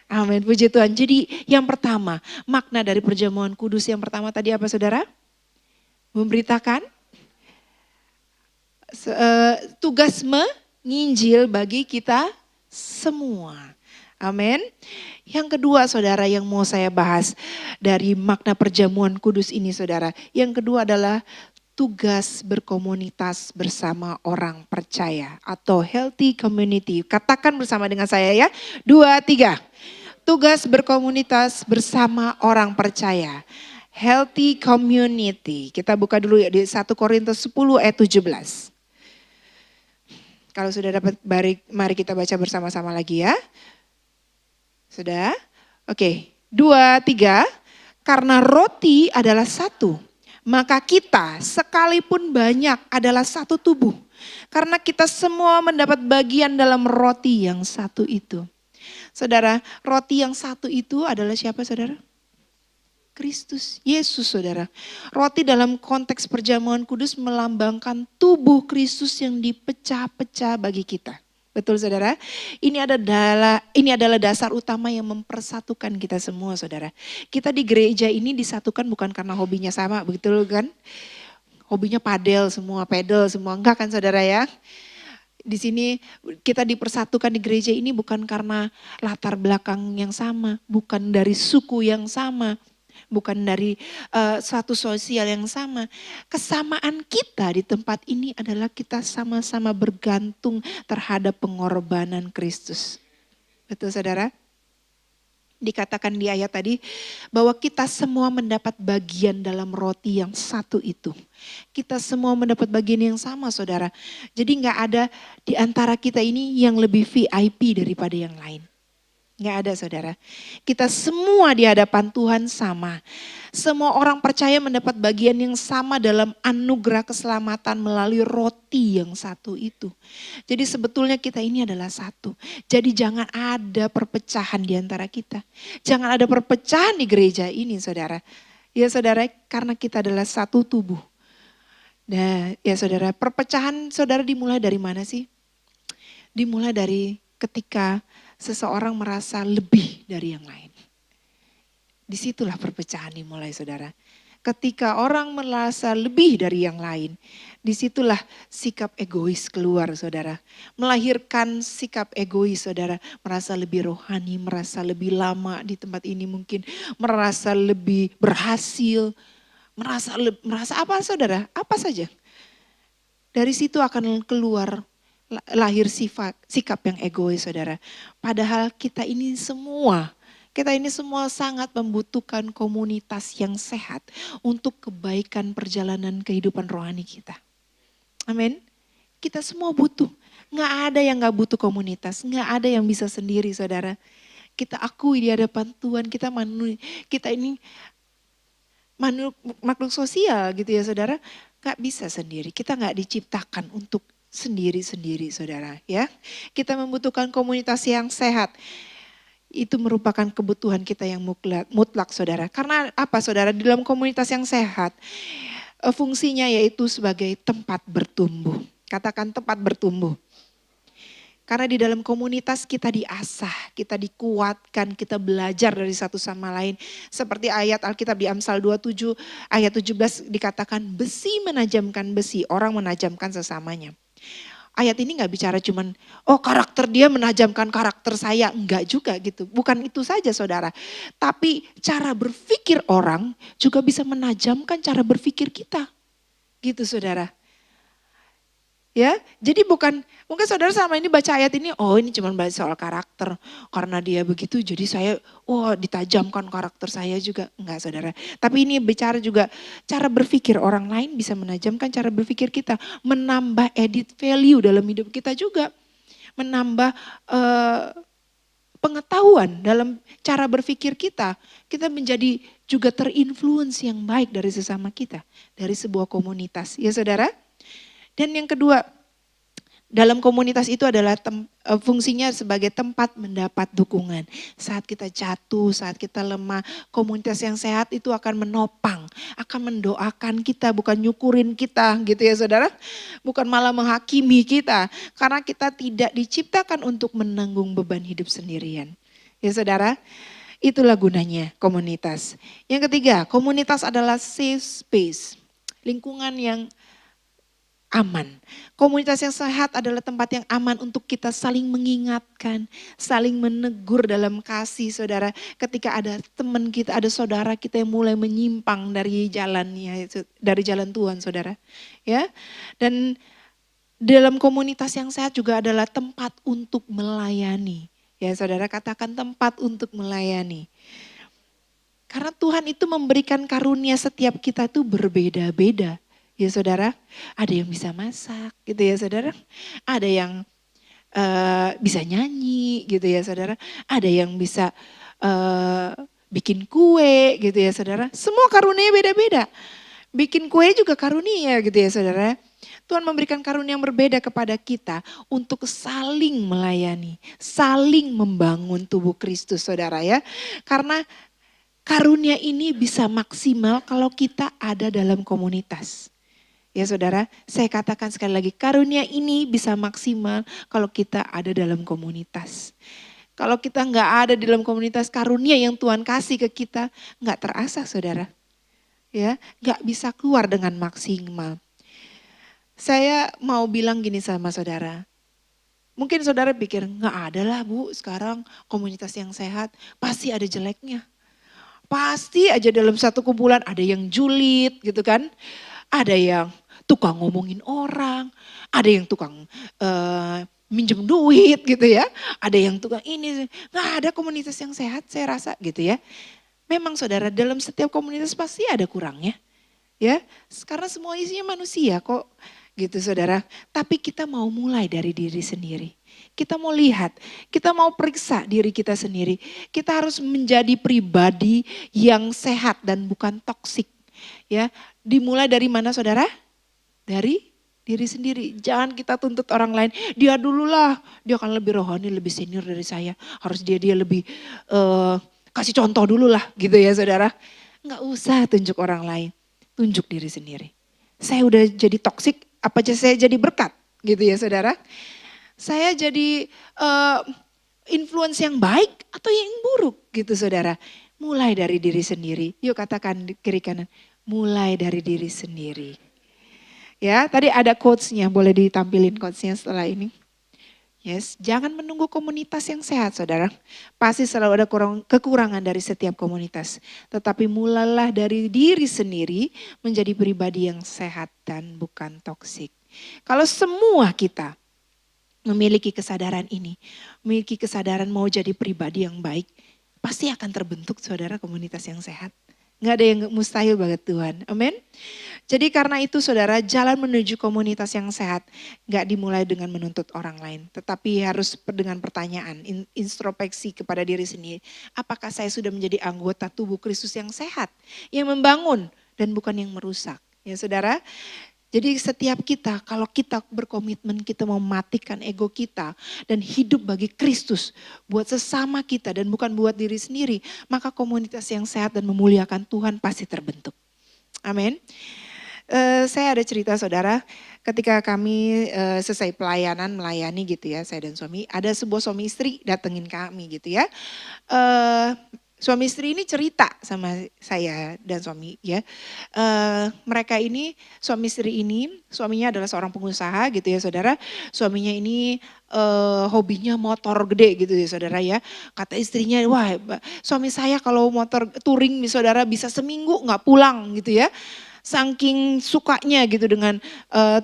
Amin, puji Tuhan. Jadi yang pertama, makna dari perjamuan kudus yang pertama tadi apa, saudara? Memberitakan, tugas menginjil bagi kita semua. Amin. Yang kedua, saudara, yang mau saya bahas dari makna perjamuan kudus ini, saudara. Yang kedua adalah tugas berkomunitas bersama orang percaya atau healthy community. Katakan bersama dengan saya ya. 2, 3. Tugas berkomunitas bersama orang percaya. Healthy community. Kita buka dulu ya di 1 Korintus 10 ayat 17. Kalau sudah dapat, mari kita baca bersama-sama lagi ya. Sudah? Oke. 2, 3. Karena roti adalah satu, maka kita sekalipun banyak adalah satu tubuh. Karena kita semua mendapat bagian dalam roti yang satu itu. Saudara, roti yang satu itu adalah siapa, saudara? Kristus, Yesus, saudara. Roti dalam konteks perjamuan kudus melambangkan tubuh Kristus yang dipecah-pecah bagi kita. Betul, saudara? Ini adalah dasar utama yang mempersatukan kita semua, saudara. Kita di gereja ini disatukan bukan karena hobinya sama, betul kan? Hobinya pedal semua, enggak kan, saudara ya? Di sini kita dipersatukan di gereja ini bukan karena latar belakang yang sama, bukan dari suku yang sama, bukan dari suatu sosial yang sama. Kesamaan kita di tempat ini adalah kita sama-sama bergantung terhadap pengorbanan Kristus. Betul, saudara? Dikatakan di ayat tadi bahwa kita semua mendapat bagian dalam roti yang satu itu. Kita semua mendapat bagian yang sama, saudara. Jadi gak ada di antara kita ini yang lebih VIP daripada yang lain. Gak ada, saudara. Kita semua di hadapan Tuhan sama. Semua orang percaya mendapat bagian yang sama dalam anugerah keselamatan melalui roti yang satu itu. Jadi sebetulnya kita ini adalah satu. Jadi jangan ada perpecahan di antara kita. Jangan ada perpecahan di gereja ini, saudara. Ya, saudara, karena kita adalah satu tubuh. Nah, ya saudara, perpecahan saudara dimulai dari mana sih? Dimulai dari ketika seseorang merasa lebih dari yang lain. Disitulah perpecahan dimulai, saudara. Ketika orang merasa lebih dari yang lain, disitulah sikap egois keluar, saudara. Melahirkan sikap egois, saudara. Merasa lebih rohani, merasa lebih lama di tempat ini mungkin. Merasa lebih berhasil, merasa apa, saudara? Apa saja. Dari situ akan keluar lahir sikap yang egois, saudara. Padahal kita ini semua sangat membutuhkan komunitas yang sehat untuk kebaikan perjalanan kehidupan rohani kita. Amin. Kita semua butuh. Nggak ada yang nggak butuh komunitas. Nggak ada yang bisa sendiri, saudara. Kita akui di hadapan Tuhan, kita ini makhluk sosial gitu ya, saudara. Nggak bisa sendiri. Kita nggak diciptakan untuk sendiri-sendiri, saudara, ya. Kita membutuhkan komunitas yang sehat. Itu merupakan kebutuhan kita yang mutlak, saudara. Karena apa, saudara? Di dalam komunitas yang sehat, fungsinya yaitu sebagai tempat bertumbuh. Katakan tempat bertumbuh. Karena di dalam komunitas kita diasah, kita dikuatkan, kita belajar dari satu sama lain. Seperti ayat Alkitab di Amsal 27 ayat 17 dikatakan besi menajamkan besi, orang menajamkan sesamanya. Ayat ini gak bicara cuman, oh karakter dia menajamkan karakter saya. Enggak juga gitu, bukan itu saja saudara. Tapi cara berpikir orang juga bisa menajamkan cara berpikir kita. Gitu saudara. Ya, jadi mungkin saudara selama ini baca ayat ini, oh ini cuma bahas soal karakter. Karena dia begitu jadi saya, ditajamkan karakter saya juga. Enggak saudara. Tapi ini bicara juga cara berpikir orang lain bisa menajamkan cara berpikir kita. Menambah edit value dalam hidup kita juga. Menambah pengetahuan dalam cara berpikir kita. Kita menjadi juga terinfluence yang baik dari sesama kita. Dari sebuah komunitas. Ya saudara. Dan yang kedua, dalam komunitas itu adalah fungsinya sebagai tempat mendapat dukungan. Saat kita jatuh, saat kita lemah, komunitas yang sehat itu akan menopang, akan mendoakan kita, bukan nyukurin kita gitu ya saudara. Bukan malah menghakimi kita, karena kita tidak diciptakan untuk menanggung beban hidup sendirian. Ya saudara, itulah gunanya komunitas. Yang ketiga, komunitas adalah safe space, lingkungan yang aman. Komunitas yang sehat adalah tempat yang aman untuk kita saling mengingatkan, saling menegur dalam kasih saudara. Ketika ada teman kita, ada saudara kita yang mulai menyimpang dari jalannya, dari jalan Tuhan saudara. Ya, dan dalam komunitas yang sehat juga adalah tempat untuk melayani. Ya saudara, katakan tempat untuk melayani. Karena Tuhan itu memberikan karunia setiap kita itu berbeda-beda. Ya saudara, ada yang bisa masak gitu ya saudara. Ada yang bisa nyanyi gitu ya saudara. Ada yang bisa bikin kue gitu ya saudara. Semua karunia beda-beda. Bikin kue juga karunia gitu ya saudara. Tuhan memberikan karunia yang berbeda kepada kita untuk saling melayani. Saling membangun tubuh Kristus saudara ya. Karena karunia ini bisa maksimal kalau kita ada dalam komunitas. Ya saudara, saya katakan sekali lagi, karunia ini bisa maksimal kalau kita ada dalam komunitas. Kalau kita nggak ada di dalam komunitas, karunia yang Tuhan kasih ke kita nggak terasa saudara. Ya, nggak bisa keluar dengan maksimal. Saya mau bilang gini sama saudara. Mungkin saudara pikir, nggak ada lah bu sekarang komunitas yang sehat, pasti ada jeleknya. Pasti aja dalam satu kumpulan ada yang julid gitu kan. Ada yang tukang ngomongin orang, ada yang tukang minjem duit gitu ya, ada yang tukang ini, nggak ada komunitas yang sehat saya rasa gitu ya. Memang saudara dalam setiap komunitas pasti ada kurangnya ya, karena semua isinya manusia kok gitu saudara. Tapi kita mau mulai dari diri sendiri. Kita mau lihat, kita mau periksa diri kita sendiri. Kita harus menjadi pribadi yang sehat dan bukan toksik. Ya, dimulai dari mana saudara? Dari diri sendiri. Jangan kita tuntut orang lain. Dia dululah, dia akan lebih rohani, lebih senior dari saya. Harus dia lebih kasih contoh dulu lah gitu ya saudara. Enggak usah tunjuk orang lain. Tunjuk diri sendiri. Saya udah jadi toksik, apa aja saya jadi berkat gitu ya saudara. Saya jadi influence yang baik atau yang buruk gitu saudara. Mulai dari diri sendiri. Yuk katakan kiri kanan. Mulai dari diri sendiri. Ya, tadi ada quotes-nya, boleh ditampilin quotes-nya setelah ini. Yes, jangan menunggu komunitas yang sehat saudara. Pasti selalu ada kekurangan dari setiap komunitas. Tetapi mulailah dari diri sendiri menjadi pribadi yang sehat dan bukan toksik. Kalau semua kita memiliki kesadaran ini, memiliki kesadaran mau jadi pribadi yang baik, pasti akan terbentuk saudara komunitas yang sehat. Nggak ada yang mustahil bagi Tuhan. Amin. Jadi karena itu saudara, jalan menuju komunitas yang sehat nggak dimulai dengan menuntut orang lain. Tetapi harus dengan pertanyaan, introspeksi kepada diri sendiri. Apakah saya sudah menjadi anggota tubuh Kristus yang sehat? Yang membangun dan bukan yang merusak. Ya saudara. Jadi setiap kita, kalau kita berkomitmen kita mematikan ego kita dan hidup bagi Kristus buat sesama kita dan bukan buat diri sendiri, maka komunitas yang sehat dan memuliakan Tuhan pasti terbentuk. Amin. Saya ada cerita saudara, ketika kami selesai pelayanan melayani gitu ya, saya dan suami, ada sebuah suami istri datengin kami gitu ya. Suami istri ini cerita sama saya dan suami ya. Mereka ini suami istri ini, suaminya adalah seorang pengusaha gitu ya saudara. Suaminya ini hobinya motor gede gitu ya saudara ya. Kata istrinya, wah suami saya kalau motor touring nih saudara bisa seminggu nggak pulang gitu ya. Saking sukanya gitu dengan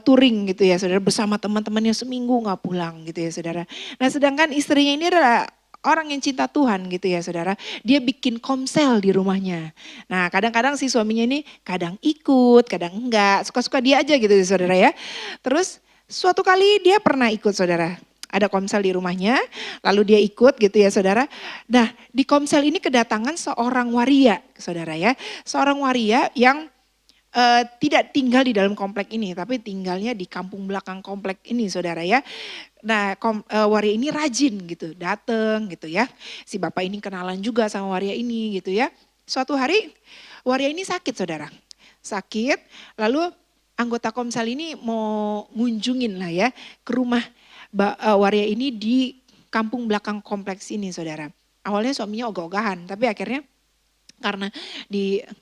touring gitu ya saudara, bersama teman-temannya seminggu nggak pulang gitu ya saudara. Nah sedangkan istrinya ini adalah orang yang cinta Tuhan gitu ya saudara. Dia bikin komsel di rumahnya. Nah kadang-kadang si suaminya ini kadang ikut, kadang enggak. Suka-suka dia aja gitu ya saudara ya. Terus suatu kali dia pernah ikut saudara. Ada komsel di rumahnya, lalu dia ikut gitu ya saudara. Nah di komsel ini kedatangan seorang waria saudara ya. Seorang waria yang tidak tinggal di dalam komplek ini, tapi tinggalnya di kampung belakang komplek ini saudara ya. Nah waria ini rajin gitu, dateng gitu ya. Si bapak ini kenalan juga sama waria ini gitu ya. Suatu hari waria ini sakit saudara. Sakit, lalu anggota komsel ini mau ngunjungin lah ya ke rumah waria ini di kampung belakang kompleks ini saudara. Awalnya suaminya ogah-ogahan, tapi akhirnya karena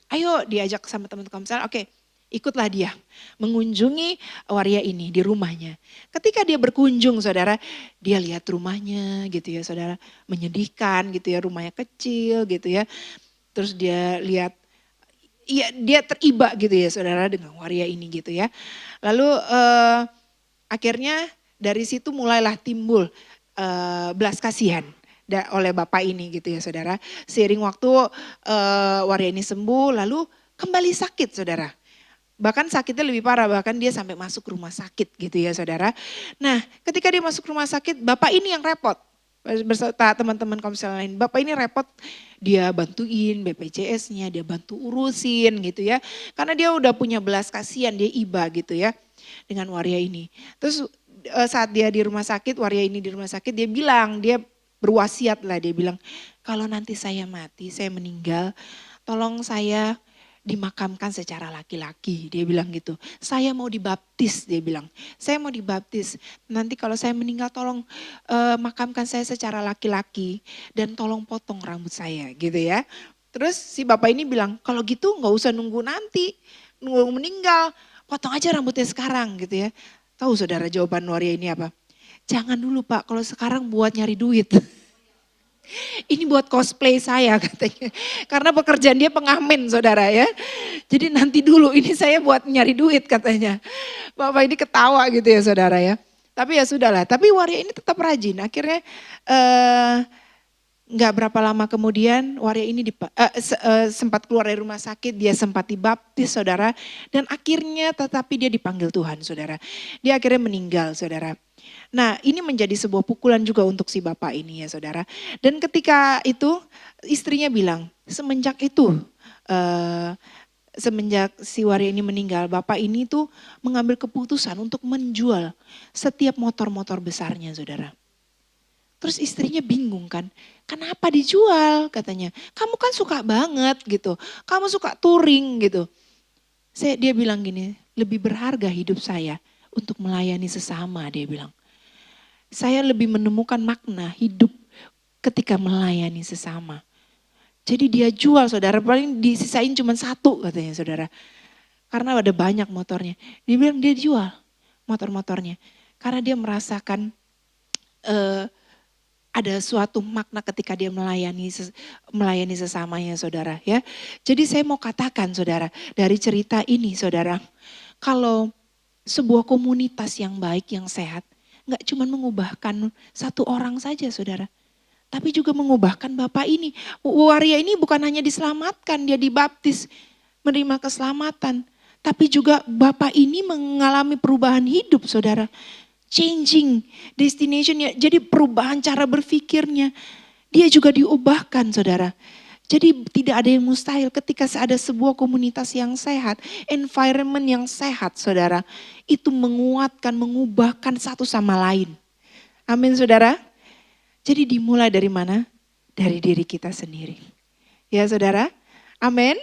ayo diajak sama teman-teman komsel, oke ikutlah dia mengunjungi waria ini di rumahnya. Ketika dia berkunjung saudara, dia lihat rumahnya gitu ya saudara, menyedihkan gitu ya, rumahnya kecil gitu ya. Terus dia lihat, iya dia teriba gitu ya saudara dengan waria ini gitu ya. Lalu akhirnya dari situ mulailah timbul belas kasihan oleh bapak ini gitu ya saudara. Seiring waktu waria ini sembuh lalu kembali sakit saudara. Bahkan sakitnya lebih parah, bahkan dia sampai masuk rumah sakit gitu ya saudara. Nah ketika dia masuk rumah sakit, bapak ini yang repot. Beserta teman-teman komsel lain, bapak ini repot, dia bantuin BPJS-nya, dia bantu urusin gitu ya. Karena dia udah punya belas kasihan, dia iba gitu ya dengan waria ini. Terus saat dia di rumah sakit, waria ini di rumah sakit, dia bilang, dia berwasiat lah, dia bilang kalau nanti saya mati, saya meninggal, tolong saya dimakamkan secara laki-laki, dia bilang gitu. Saya mau dibaptis, dia bilang. Saya mau dibaptis. Nanti kalau saya meninggal tolong makamkan saya secara laki-laki dan tolong potong rambut saya gitu ya. Terus si bapak ini bilang, kalau gitu nggak usah nunggu nanti, nunggu meninggal, potong aja rambutnya sekarang gitu ya. Tahu saudara jawaban waria ini apa? Jangan dulu Pak, kalau sekarang buat nyari duit. Ini buat cosplay saya katanya. Karena pekerjaan dia pengamen saudara ya. Jadi nanti dulu ini saya buat nyari duit katanya. Bapak ini ketawa gitu ya saudara ya. Tapi ya sudahlah, tapi waria ini tetap rajin. Akhirnya nggak berapa lama kemudian waria ini sempat keluar dari rumah sakit, dia sempat dibaptis saudara. Dan akhirnya tetapi dia dipanggil Tuhan saudara. Dia akhirnya meninggal saudara. Nah ini menjadi sebuah pukulan juga untuk si bapak ini ya saudara. Dan ketika itu istrinya bilang semenjak si waria ini meninggal, bapak ini tuh mengambil keputusan untuk menjual setiap motor-motor besarnya saudara. Terus istrinya bingung kan, kenapa dijual katanya, kamu kan suka banget gitu, kamu suka touring gitu. Dia bilang gini, lebih berharga hidup saya untuk melayani sesama dia bilang. Saya lebih menemukan makna hidup ketika melayani sesama. Jadi dia jual saudara, paling disisain cuma satu katanya saudara. Karena ada banyak motornya. Dia bilang dia jual motor-motornya. Karena dia merasakan ada suatu makna ketika dia melayani sesamanya saudara ya. Jadi saya mau katakan saudara, dari cerita ini saudara, kalau sebuah komunitas yang baik, yang sehat, nggak cuma mengubahkan satu orang saja saudara, tapi juga mengubahkan bapak ini. Waria ini bukan hanya diselamatkan, dia dibaptis, menerima keselamatan, tapi juga bapak ini mengalami perubahan hidup saudara. Changing destinationnya, jadi perubahan cara berpikirnya. Dia juga diubahkan saudara. Jadi tidak ada yang mustahil ketika ada sebuah komunitas yang sehat, environment yang sehat saudara. Itu menguatkan, mengubahkan satu sama lain. Amin saudara. Jadi dimulai dari mana? Dari diri kita sendiri. Ya saudara, amin.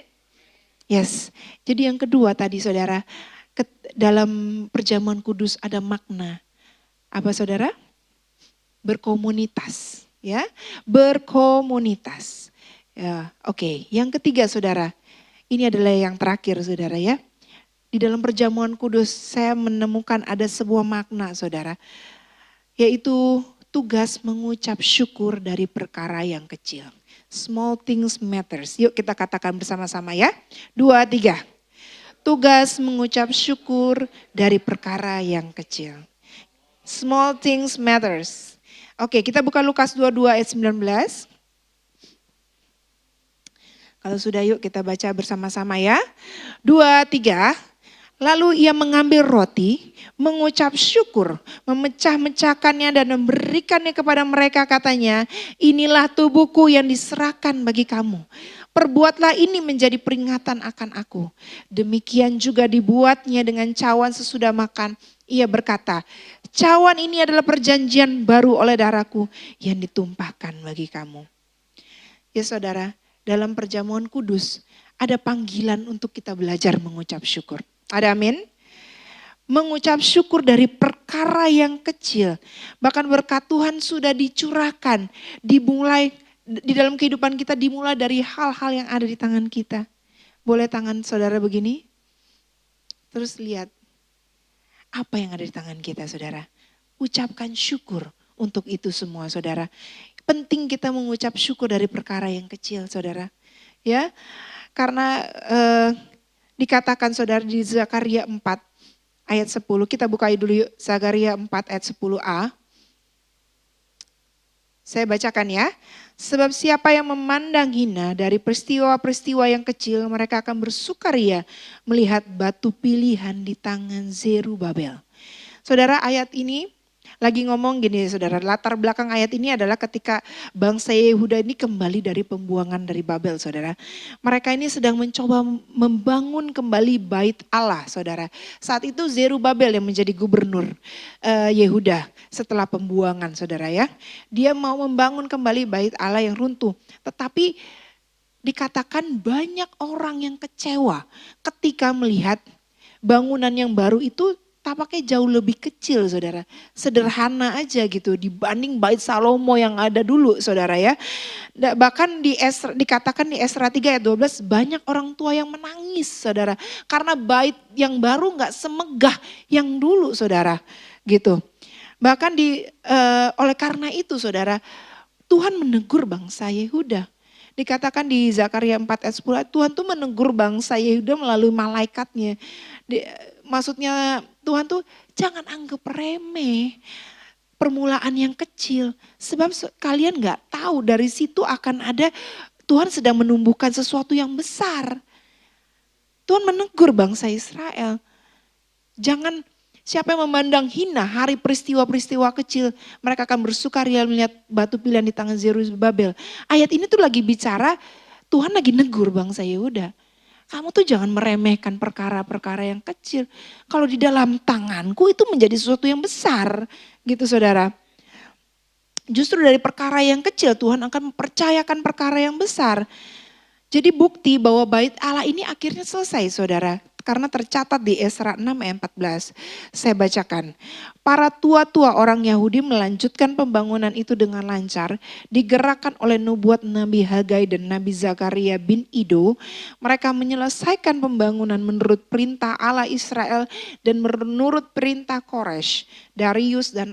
Yes, jadi yang kedua tadi saudara, dalam perjamuan kudus ada makna. Apa saudara? Berkomunitas, ya. Berkomunitas. Ya, oke. Yang ketiga saudara, ini adalah yang terakhir saudara ya. Di dalam perjamuan kudus saya menemukan ada sebuah makna saudara. Yaitu tugas mengucap syukur dari perkara yang kecil. Small things matters. Yuk kita katakan bersama-sama ya. 2, 3. Tugas mengucap syukur dari perkara yang kecil. Small things matters. Oke, kita buka Lukas 22 ayat 19. Kalau sudah yuk kita baca bersama-sama ya. 2, 3. Lalu ia mengambil roti, mengucap syukur, memecah-mecahkannya dan memberikannya kepada mereka, katanya, inilah tubuhku yang diserahkan bagi kamu. Perbuatlah ini menjadi peringatan akan aku. Demikian juga dibuatnya dengan cawan sesudah makan. Ia berkata, cawan ini adalah perjanjian baru oleh darahku yang ditumpahkan bagi kamu. Ya saudara, dalam perjamuan kudus ada panggilan untuk kita belajar mengucap syukur. Ada amin? Mengucap syukur dari perkara yang kecil. Bahkan berkat Tuhan sudah dicurahkan, dimulai di dalam kehidupan kita, dimulai dari hal-hal yang ada di tangan kita. Boleh tangan saudara begini? Terus lihat apa yang ada di tangan kita saudara. Ucapkan syukur untuk itu semua saudara. Penting kita mengucap syukur dari perkara yang kecil saudara. Ya, karena dikatakan saudara di Zakaria 4 ayat 10. Kita buka dulu yuk Zakaria 4 ayat 10a. Saya bacakan ya. Sebab siapa yang memandang hina dari peristiwa-peristiwa yang kecil, mereka akan bersukaria melihat batu pilihan di tangan Zerubabel. Saudara, ayat ini lagi ngomong gini saudara, latar belakang ayat ini adalah ketika bangsa Yehuda ini kembali dari pembuangan dari Babel saudara. Mereka ini sedang mencoba membangun kembali bait Allah saudara. Saat itu Zerubabel yang menjadi gubernur Yehuda setelah pembuangan saudara ya. Dia mau membangun kembali bait Allah yang runtuh. Tetapi dikatakan banyak orang yang kecewa ketika melihat bangunan yang baru itu tampaknya jauh lebih kecil saudara. Sederhana aja gitu dibanding bait Salomo yang ada dulu saudara ya. Bahkan dikatakan di Esra 3 ayat 12 banyak orang tua yang menangis saudara. Karena bait yang baru gak semegah yang dulu saudara gitu. Bahkan oleh karena itu saudara, Tuhan menegur bangsa Yehuda. Dikatakan di Zakaria 4 ayat 10, Tuhan tuh menegur bangsa Yehuda melalui malaikatnya. Maksudnya Tuhan tuh jangan anggap remeh permulaan yang kecil. Sebab kalian gak tahu dari situ akan ada Tuhan sedang menumbuhkan sesuatu yang besar. Tuhan menegur bangsa Israel. Jangan siapa yang memandang hina hari peristiwa-peristiwa kecil, mereka akan bersukaria melihat batu pilihan di tangan Zerubabel. Ayat ini tuh lagi bicara, Tuhan lagi negur bangsa Yehuda. Kamu tuh jangan meremehkan perkara-perkara yang kecil. Kalau di dalam tanganku itu menjadi sesuatu yang besar. Gitu saudara. Justru dari perkara yang kecil Tuhan akan mempercayakan perkara yang besar. Jadi bukti bahwa bait Allah ini akhirnya selesai saudara. Karena tercatat di Esra 6 ayat 14. Saya bacakan. Para tua-tua orang Yahudi melanjutkan pembangunan itu dengan lancar. Digerakkan oleh nubuat Nabi Hagai dan Nabi Zakaria bin Ido. Mereka menyelesaikan pembangunan menurut perintah Allah Israel dan menurut perintah Koresh, Darius dan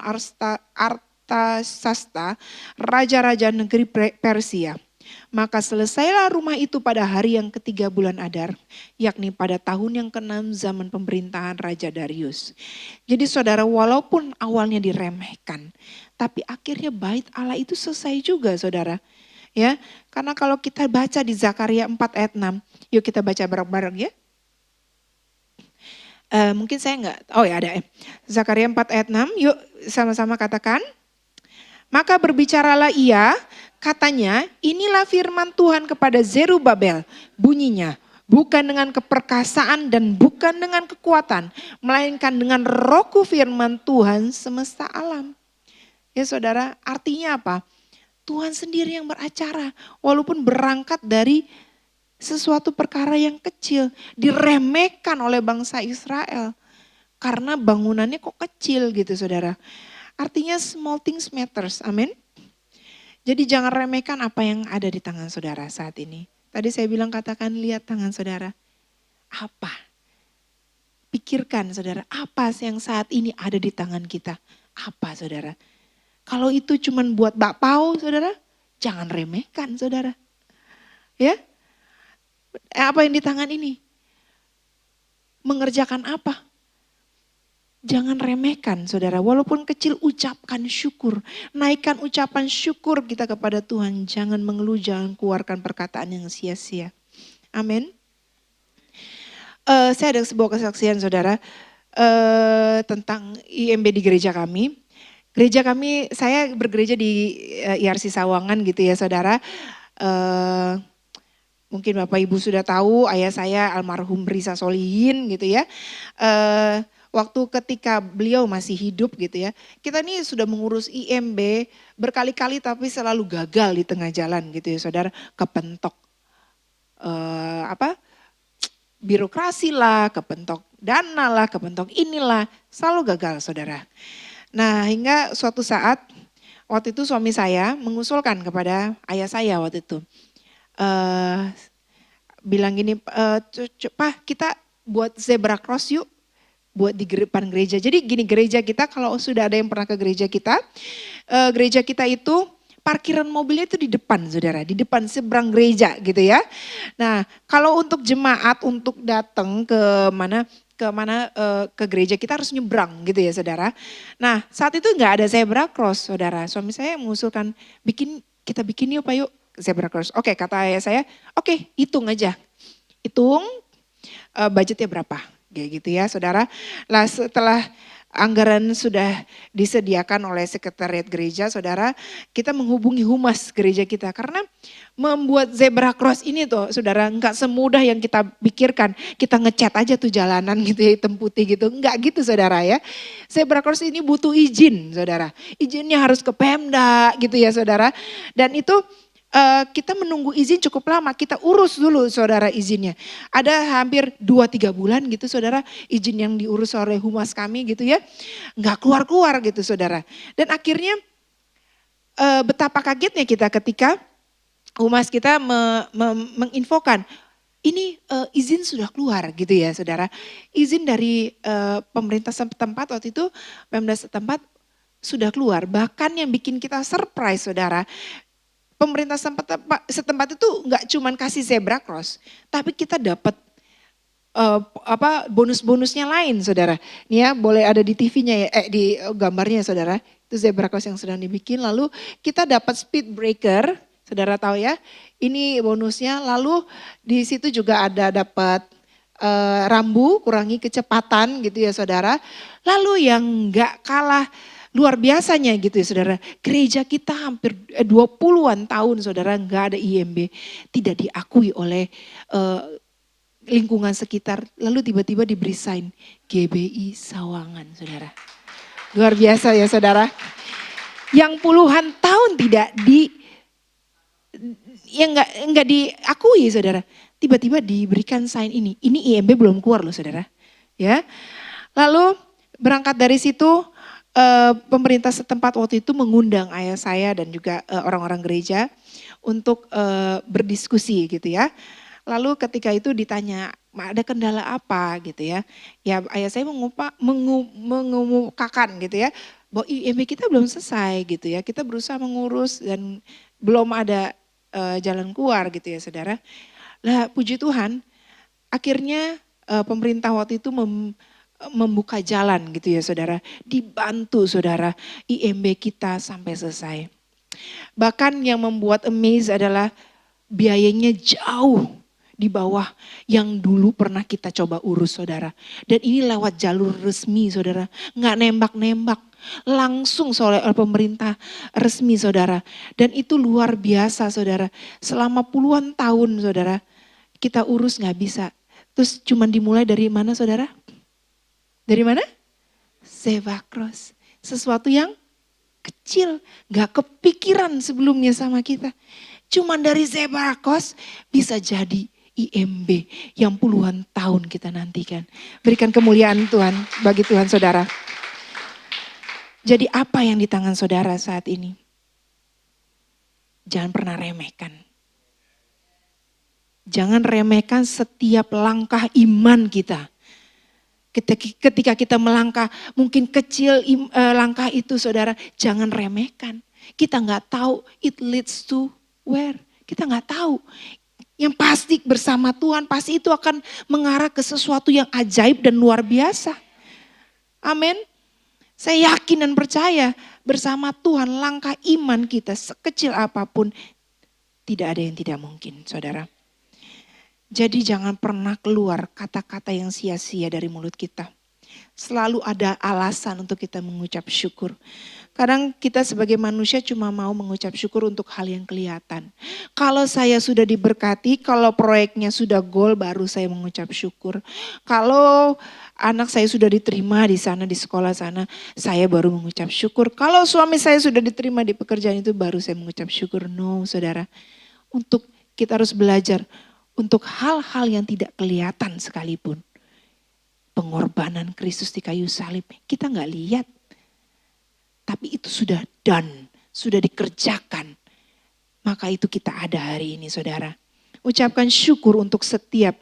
Artasasta, raja-raja negeri Persia. Maka selesailah rumah itu pada hari yang ketiga bulan Adar, yakni pada tahun yang ke-6 zaman pemerintahan Raja Darius. Jadi saudara, walaupun awalnya diremehkan, tapi akhirnya bait Allah itu selesai juga saudara. Ya, karena kalau kita baca di Zakaria 4 ayat 6, yuk kita baca bareng-bareng ya. Mungkin saya enggak, oh ya ada. Zakaria 4 ayat 6, yuk sama-sama katakan. Maka berbicaralah ia, katanya, inilah firman Tuhan kepada Zerubabel, bunyinya, bukan dengan keperkasaan dan bukan dengan kekuatan, melainkan dengan rohku firman Tuhan semesta alam. Ya saudara, artinya apa? Tuhan sendiri yang beracara, walaupun berangkat dari sesuatu perkara yang kecil diremehkan oleh bangsa Israel. Karena bangunannya kok kecil gitu saudara. Artinya small things matters, amin. Jadi jangan remehkan apa yang ada di tangan saudara saat ini. Tadi saya bilang katakan lihat tangan saudara. Apa? Pikirkan saudara, apa yang saat ini ada di tangan kita? Apa saudara? Kalau itu cuman buat bakpao saudara, jangan remehkan saudara. Ya? Apa yang di tangan ini? Mengerjakan apa? Jangan remehkan saudara, walaupun kecil ucapkan syukur. Naikkan ucapan syukur kita kepada Tuhan. Jangan mengeluh, jangan keluarkan perkataan yang sia-sia. Amin. Saya ada sebuah kesaksian saudara tentang IMB di gereja kami. Gereja kami, saya bergereja di IRC Sawangan gitu ya saudara. Mungkin Bapak Ibu sudah tahu ayah saya almarhum Risa Solihin gitu ya. Waktu ketika beliau masih hidup gitu ya. Kita ini sudah mengurus IMB berkali-kali tapi selalu gagal di tengah jalan gitu ya saudara. Kepentok birokrasi lah, kepentok dana lah, kepentok inilah. Selalu gagal saudara. Nah hingga suatu saat waktu itu suami saya mengusulkan kepada ayah saya waktu itu. Bilang gini, Pak kita buat zebra cross yuk. Buat di depan gereja. Jadi gini gereja kita kalau sudah ada yang pernah ke gereja kita itu parkiran mobilnya itu di depan saudara, di depan seberang gereja gitu ya. Nah kalau untuk jemaat untuk datang ke gereja kita harus nyebrang gitu ya saudara. Nah saat itu nggak ada zebra cross saudara. Suami saya mengusulkan kita bikin yuk Pak yuk zebra cross. Oke kata ayah saya, oke hitung aja. Hitung budgetnya berapa. Kayak gitu ya saudara. Lah setelah anggaran sudah disediakan oleh sekretariat gereja saudara, kita menghubungi humas gereja kita. Karena membuat zebra cross ini tuh saudara enggak semudah yang kita pikirkan. Kita ngecat aja tuh jalanan gitu ya hitam putih gitu. Enggak gitu saudara ya. Zebra cross ini butuh izin saudara. Izinnya harus ke Pemda gitu ya saudara. Dan itu kita menunggu izin cukup lama, kita urus dulu saudara izinnya. Ada hampir 2-3 bulan gitu saudara izin yang diurus oleh humas kami gitu ya. Nggak keluar-keluar gitu saudara. Dan akhirnya betapa kagetnya kita ketika humas kita menginfokan ini izin sudah keluar gitu ya saudara. Izin dari pemerintah setempat waktu itu, Pemda setempat sudah keluar. Bahkan yang bikin kita surprise saudara, pemerintah setempat itu nggak cuman kasih zebra cross, tapi kita dapat bonus-bonusnya lain saudara. Nih ya boleh ada di TV-nya ya, di gambarnya saudara. Itu zebra cross yang sedang dibikin. Lalu kita dapat speed breaker, saudara tahu ya. Ini bonusnya. Lalu di situ juga ada dapat rambu kurangi kecepatan gitu ya saudara. Lalu yang nggak kalah luar biasanya gitu ya saudara, gereja kita hampir 20-an tahun saudara nggak ada IMB, tidak diakui oleh lingkungan sekitar, lalu tiba-tiba diberi sign GBI Sawangan saudara. Luar biasa ya saudara, yang puluhan tahun tidak nggak diakui saudara, tiba-tiba diberikan sign ini IMB belum keluar loh saudara, ya. Lalu berangkat dari situ. Pemerintah setempat waktu itu mengundang ayah saya dan juga orang-orang gereja untuk berdiskusi gitu ya. Lalu ketika itu ditanya ada kendala apa gitu ya. Ya ayah saya mengemukakan gitu ya bahwa IMB kita belum selesai gitu ya. Kita berusaha mengurus dan belum ada jalan keluar gitu ya saudara. Lah puji Tuhan akhirnya pemerintah waktu itu membuka jalan gitu ya saudara. Dibantu saudara IMB kita sampai selesai. Bahkan yang membuat amaze adalah biayanya jauh di bawah yang dulu pernah kita coba urus saudara. Dan ini lewat jalur resmi saudara. Nggak nembak-nembak. Langsung oleh pemerintah resmi saudara. Dan itu luar biasa saudara. Selama puluhan tahun saudara kita urus nggak bisa. Terus cuman dimulai dari mana saudara? Dari mana? Zebra cross. Sesuatu yang kecil, gak kepikiran sebelumnya sama kita. Cuman dari zebra cross bisa jadi IMB yang puluhan tahun kita nantikan. Berikan kemuliaan Tuhan bagi Tuhan saudara. Jadi apa yang di tangan saudara saat ini? Jangan pernah remehkan. Jangan remehkan setiap langkah iman kita. Ketika kita melangkah, mungkin kecil langkah itu saudara, jangan remehkan. Kita nggak tahu it leads to where. Kita nggak tahu. Yang pasti bersama Tuhan, pasti itu akan mengarah ke sesuatu yang ajaib dan luar biasa. Amin. Saya yakin dan percaya bersama Tuhan langkah iman kita sekecil apapun tidak ada yang tidak mungkin saudara. Jadi jangan pernah keluar kata-kata yang sia-sia dari mulut kita. Selalu ada alasan untuk kita mengucap syukur. Kadang kita sebagai manusia cuma mau mengucap syukur untuk hal yang kelihatan. Kalau saya sudah diberkati, kalau proyeknya sudah goal baru saya mengucap syukur. Kalau anak saya sudah diterima di sana di sekolah sana, saya baru mengucap syukur. Kalau suami saya sudah diterima di pekerjaan itu baru saya mengucap syukur. No saudara, untuk kita harus belajar untuk hal-hal yang tidak kelihatan sekalipun. Pengorbanan Kristus di kayu salib kita nggak lihat. Tapi itu sudah done, sudah dikerjakan. Maka itu kita ada hari ini saudara. Ucapkan syukur untuk setiap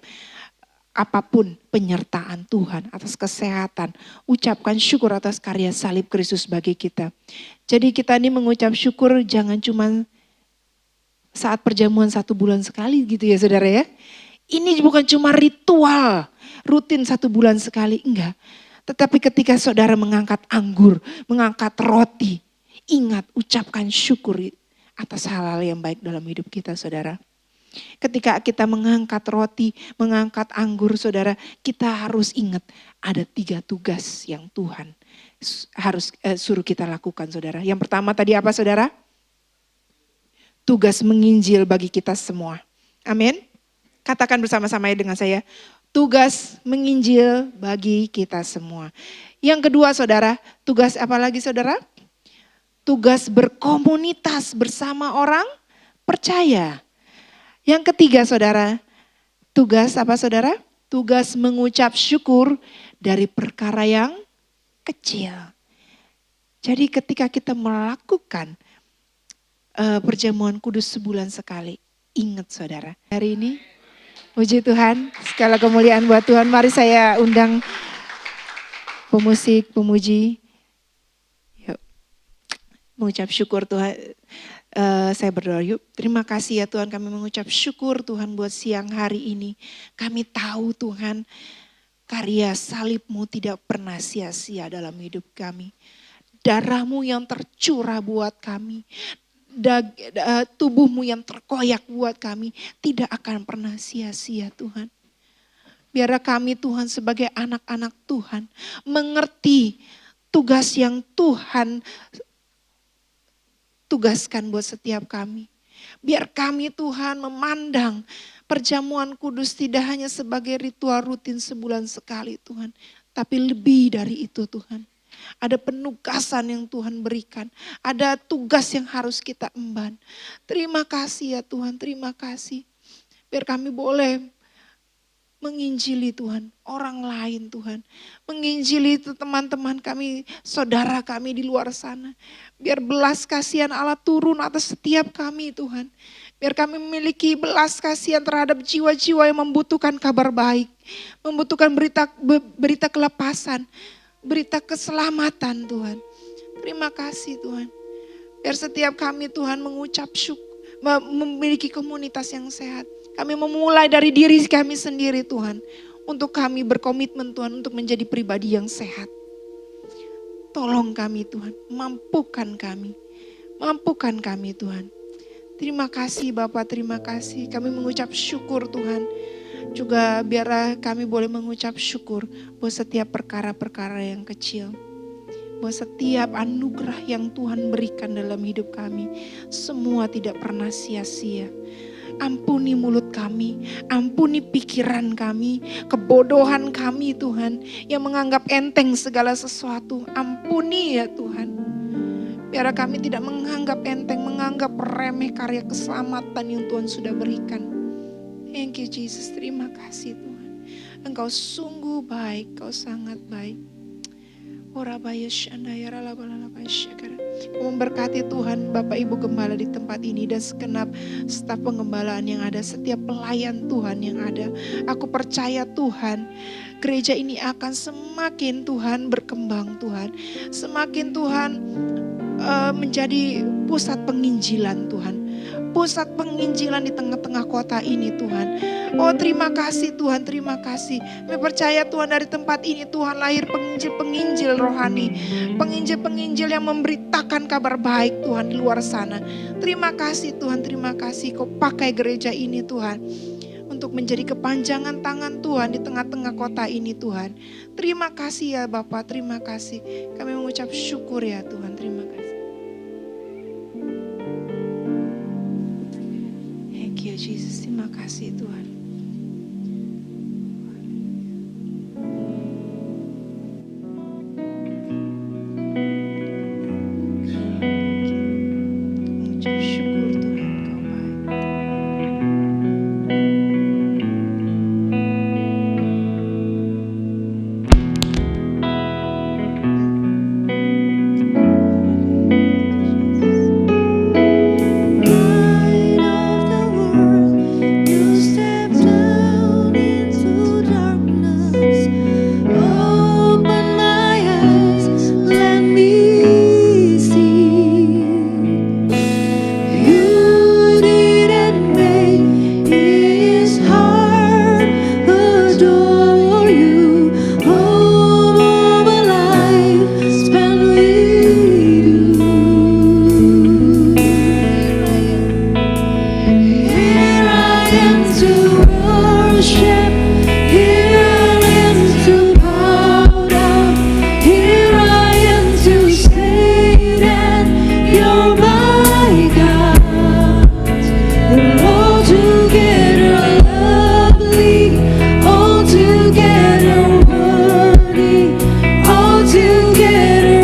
apapun penyertaan Tuhan atas kesehatan. Ucapkan syukur atas karya salib Kristus bagi kita. Jadi kita ini mengucap syukur jangan cuma saat perjamuan 1 bulan sekali gitu ya saudara ya. Ini bukan cuma ritual rutin 1 bulan sekali, enggak. Tetapi ketika saudara mengangkat anggur, mengangkat roti, ingat ucapkan syukur atas hal-hal yang baik dalam hidup kita saudara. Ketika kita mengangkat roti, mengangkat anggur saudara, kita harus ingat ada 3 tugas yang Tuhan harus suruh kita lakukan saudara. Yang pertama tadi apa saudara? Tugas menginjil bagi kita semua. Amin. Katakan bersama-sama dengan saya. Tugas menginjil bagi kita semua. Yang kedua saudara, tugas apa lagi saudara? Tugas berkomunitas bersama orang percaya. Yang ketiga saudara, tugas apa saudara? Tugas mengucap syukur dari perkara yang kecil. Jadi ketika kita melakukan perjamuan kudus sebulan sekali, ingat saudara, hari ini puji Tuhan, segala kemuliaan buat Tuhan. Mari saya undang pemusik, pemuji. Yuk, mengucap syukur Tuhan. Saya berdoa yuk. Terima kasih ya Tuhan, kami mengucap syukur Tuhan buat siang hari ini. Kami tahu Tuhan, karya salib-Mu tidak pernah sia-sia dalam hidup kami. Darah-Mu yang tercurah buat kami. Tubuh-Mu yang terkoyak buat kami tidak akan pernah sia-sia Tuhan. Biarlah kami Tuhan sebagai anak-anak Tuhan mengerti tugas yang Tuhan tugaskan buat setiap kami. Biar kami Tuhan memandang perjamuan kudus tidak hanya sebagai ritual rutin sebulan sekali Tuhan. Tapi lebih dari itu Tuhan. Ada penugasan yang Tuhan berikan. Ada tugas yang harus kita emban. Terima kasih ya Tuhan, terima kasih. Biar kami boleh menginjili Tuhan, orang lain Tuhan. Menginjili itu teman-teman kami, saudara kami di luar sana. Biar belas kasihan Allah turun atas setiap kami Tuhan. Biar kami memiliki belas kasihan terhadap jiwa-jiwa yang membutuhkan kabar baik. Membutuhkan berita kelepasan. Berita keselamatan Tuhan. Terima kasih Tuhan. Biar setiap kami Tuhan mengucap syukur, memiliki komunitas yang sehat. Kami memulai dari diri kami sendiri Tuhan. Untuk kami berkomitmen Tuhan untuk menjadi pribadi yang sehat. Tolong kami Tuhan, mampukan kami. Mampukan kami Tuhan. Terima kasih Bapak, terima kasih. Kami mengucap syukur Tuhan. Juga biarlah kami boleh mengucap syukur buat setiap perkara-perkara yang kecil. Buat setiap anugerah yang Tuhan berikan dalam hidup kami. Semua tidak pernah sia-sia. Ampuni mulut kami, ampuni pikiran kami, kebodohan kami Tuhan. Yang menganggap enteng segala sesuatu. Ampuni ya Tuhan. Biarlah kami tidak menganggap enteng, menganggap remeh karya keselamatan yang Tuhan sudah berikan. Thank you Jesus, terima kasih Tuhan. Engkau sungguh baik, Kau sangat baik. Memberkati Tuhan Bapak Ibu Gembala di tempat ini dan segenap staf pengembalaan yang ada, setiap pelayan Tuhan yang ada. Aku percaya Tuhan, gereja ini akan semakin Tuhan berkembang Tuhan. Semakin Tuhan menjadi pusat penginjilan Tuhan. Pusat penginjilan di tengah-tengah kota ini Tuhan. Oh terima kasih Tuhan, terima kasih. Kami percaya Tuhan dari tempat ini Tuhan lahir penginjil-penginjil rohani. Penginjil-penginjil yang memberitakan kabar baik Tuhan di luar sana. Terima kasih Tuhan, terima kasih Kau pakai gereja ini Tuhan. Untuk menjadi kepanjangan tangan Tuhan di tengah-tengah kota ini Tuhan. Terima kasih ya Bapak, terima kasih. Kami mengucap syukur ya Tuhan, terima kasih. Thank you Jesus, terima kasih Tuhan. Mengucap syukur Tuhan, Kau baik.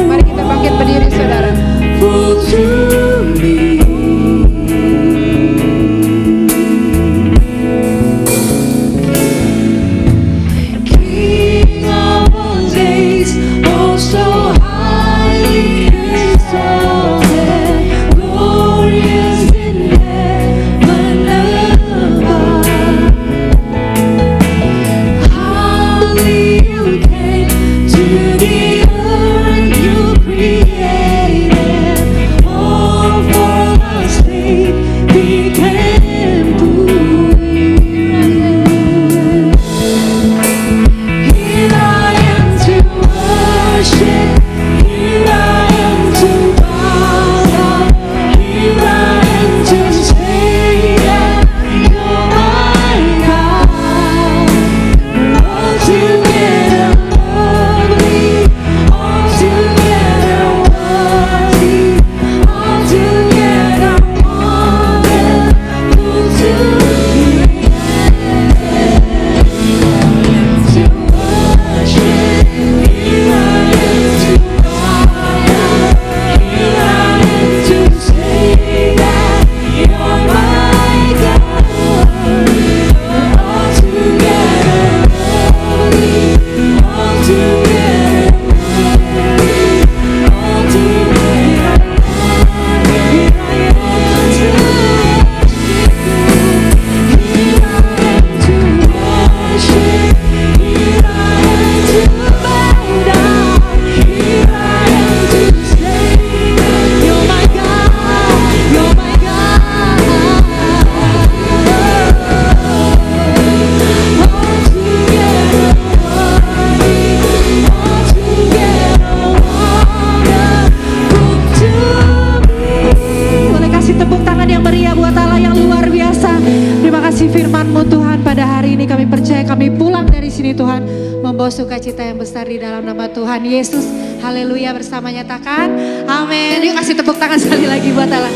Mari kita bangkit berdiri saudara. kami pulang dari sini Tuhan, membawa sukacita yang besar di dalam nama Tuhan Yesus. Haleluya, bersama nyatakan amin. Yuk kasih tepuk tangan sekali lagi buat Allah.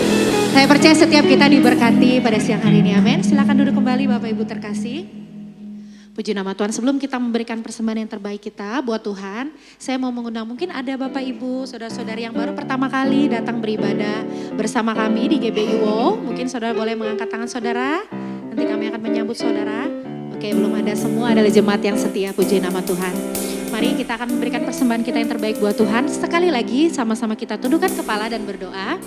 Saya percaya setiap kita diberkati pada siang hari ini, amin. Silakan duduk kembali Bapak Ibu terkasih. Puji nama Tuhan. Sebelum kita memberikan persembahan yang terbaik kita buat Tuhan, saya mau mengundang mungkin ada Bapak Ibu, saudara-saudari yang baru pertama kali datang beribadah bersama kami di GBI Wow. Mungkin saudara boleh mengangkat tangan saudara. Nanti kami akan menyambut saudara. Oke, belum ada semua adalah jemaat yang setia, puji nama Tuhan. Mari kita akan memberikan persembahan kita yang terbaik buat Tuhan. Sekali lagi sama-sama kita tundukkan kepala dan berdoa.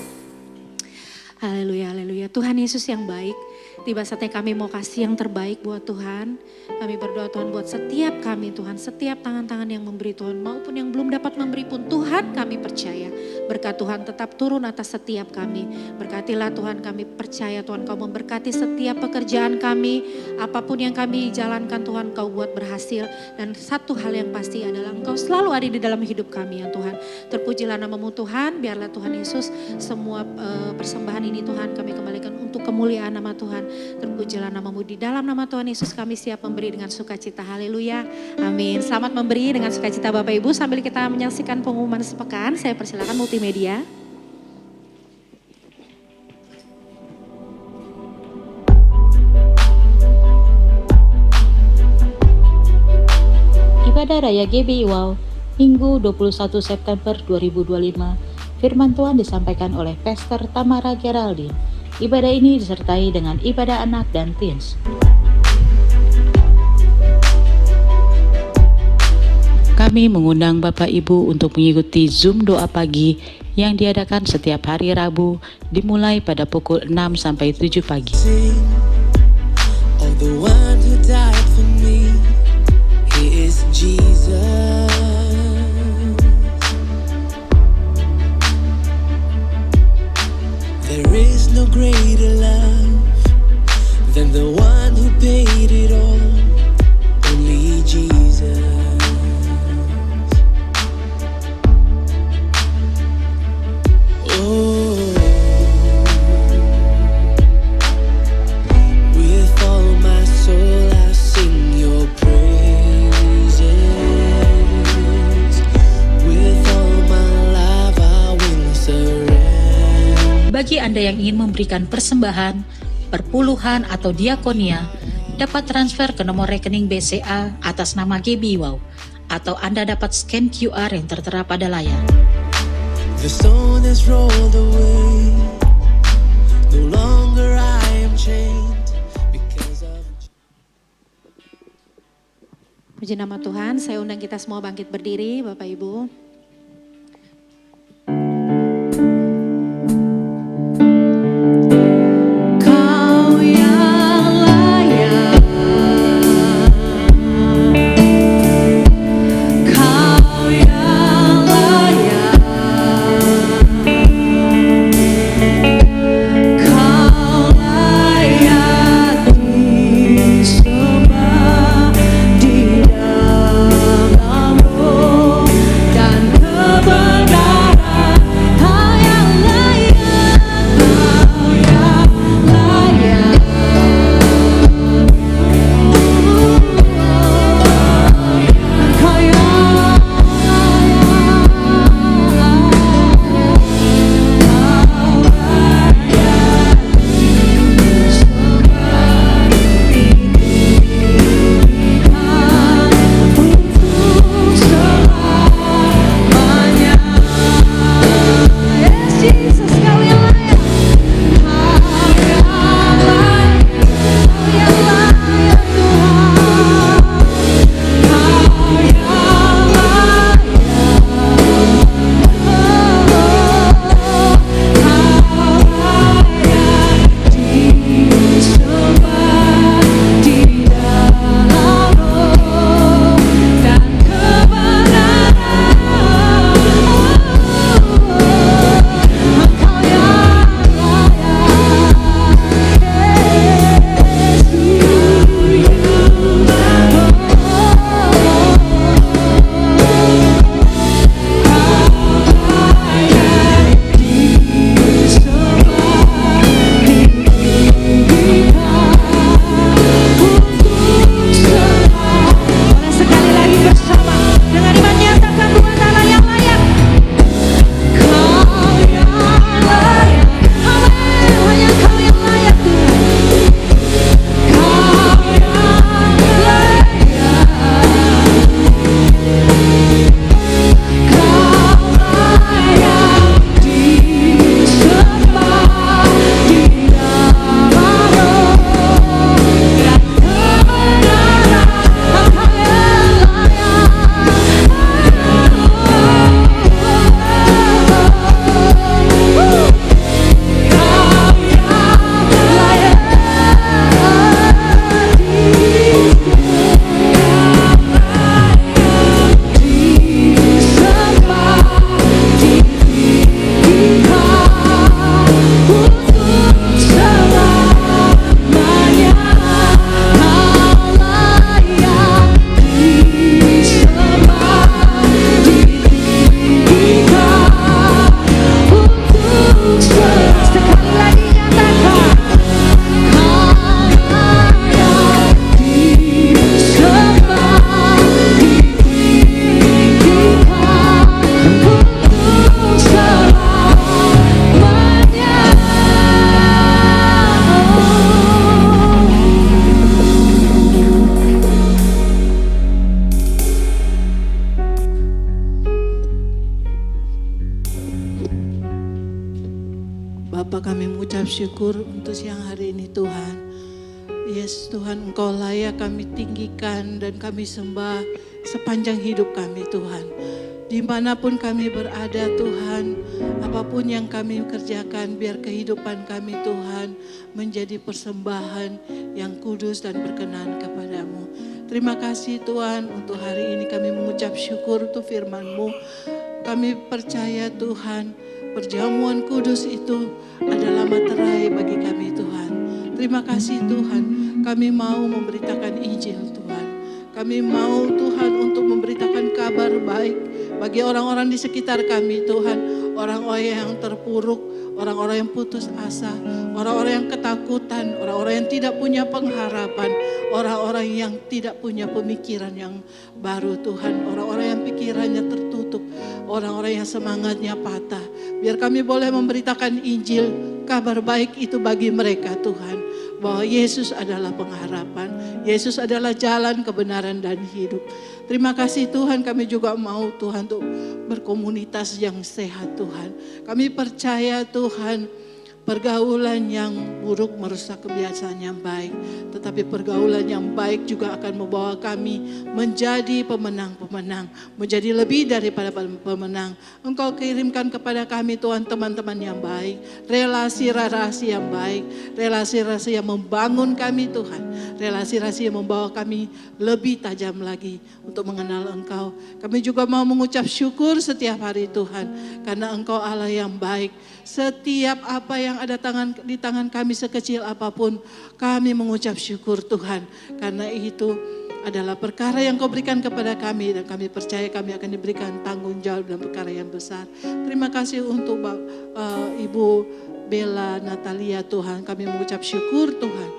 Haleluya, haleluya. Tuhan Yesus yang baik, tiba saatnya kami mau kasih yang terbaik buat Tuhan. Kami berdoa Tuhan buat setiap kami Tuhan, setiap tangan-tangan yang memberi Tuhan maupun yang belum dapat memberi pun Tuhan kami percaya. Berkat Tuhan tetap turun atas setiap kami. Berkatilah Tuhan, kami percaya Tuhan Kau memberkati setiap pekerjaan kami. Apapun yang kami jalankan Tuhan Kau buat berhasil. Dan satu hal yang pasti adalah Engkau selalu ada di dalam hidup kami ya Tuhan. Terpujilah nama-Mu Tuhan, biarlah Tuhan Yesus semua persembahan ini Tuhan kami kembalikan untuk kemuliaan nama Tuhan. Terpujilah nama-Mu, di dalam nama Tuhan Yesus kami siap memberi dengan sukacita. Haleluya. Amin. Selamat memberi dengan sukacita Bapak Ibu. Sambil kita menyaksikan pengumuman sepekan, saya persilakan multimedia. Ibadah Raya GBI Wow, Minggu 21 September 2025. Firman Tuhan disampaikan oleh Pastor Tamara Geraldine. Ibadah ini disertai dengan ibadah anak dan teens. Kami mengundang Bapak Ibu untuk mengikuti Zoom doa pagi yang diadakan setiap hari Rabu dimulai pada pukul 6 sampai 7 pagi. Of the one who died for me, He is Jesus. There is no greater love than the one who paid it all, only Jesus. Oh, with all my soul I sing your praises. With all my life I will surrender. Bagi Anda yang ingin memberikan persembahan, perpuluhan atau diakonia, dapat transfer ke nomor rekening BCA atas nama GBI Wow, atau Anda dapat scan QR yang tertera pada layar. The stone has rolled away. No longer I am chained because of. Puji nama Tuhan, saya undang kita semua bangkit berdiri Bapak Ibu. Kau yang layak, Kau yang layak, Kau layak disembah di dalam-Mu dan mengucap syukur untuk siang hari ini Tuhan. Yes Tuhan, Engkau layak kami tinggikan dan kami sembah sepanjang hidup kami Tuhan. Dimanapun kami berada Tuhan, apapun yang kami kerjakan, biar kehidupan kami Tuhan menjadi persembahan yang kudus dan berkenan kepadamu. Terima kasih Tuhan, untuk hari ini kami mengucap syukur untuk firman-Mu. Kami percaya Tuhan, perjamuan kudus itu adalah materai bagi kami Tuhan. Terima kasih Tuhan, kami mau memberitakan Injil Tuhan. Kami mau Tuhan untuk memberitakan kabar baik bagi orang-orang di sekitar kami Tuhan. Orang-orang yang terpuruk, orang-orang yang putus asa, orang-orang yang ketakutan, orang-orang yang tidak punya pengharapan, orang-orang yang tidak punya pemikiran yang baru Tuhan. Orang-orang yang pikirannya tertutup, orang-orang yang semangatnya patah. Biar kami boleh memberitakan Injil, kabar baik itu bagi mereka Tuhan. Bahwa Yesus adalah pengharapan, Yesus adalah jalan kebenaran dan hidup. Terima kasih Tuhan, kami juga mau Tuhan untuk berkomunitas yang sehat Tuhan. Kami percaya Tuhan, pergaulan yang buruk merusak kebiasaan yang baik. Tetapi pergaulan yang baik juga akan membawa kami menjadi pemenang-pemenang. Menjadi lebih daripada pemenang. Engkau kirimkan kepada kami Tuhan teman-teman yang baik. Relasi-relasi yang baik. Relasi-relasi yang membangun kami Tuhan. Relasi-relasi yang membawa kami lebih tajam lagi untuk mengenal Engkau. Kami juga mau mengucap syukur setiap hari Tuhan. Karena Engkau Allah yang baik. Setiap apa yang ada di tangan kami sekecil apapun, kami mengucap syukur Tuhan. Karena itu adalah perkara yang Kau berikan kepada kami dan kami percaya kami akan diberikan tanggung jawab dalam perkara yang besar. Terima kasih untuk Ibu Bella Natalia Tuhan, kami mengucap syukur Tuhan.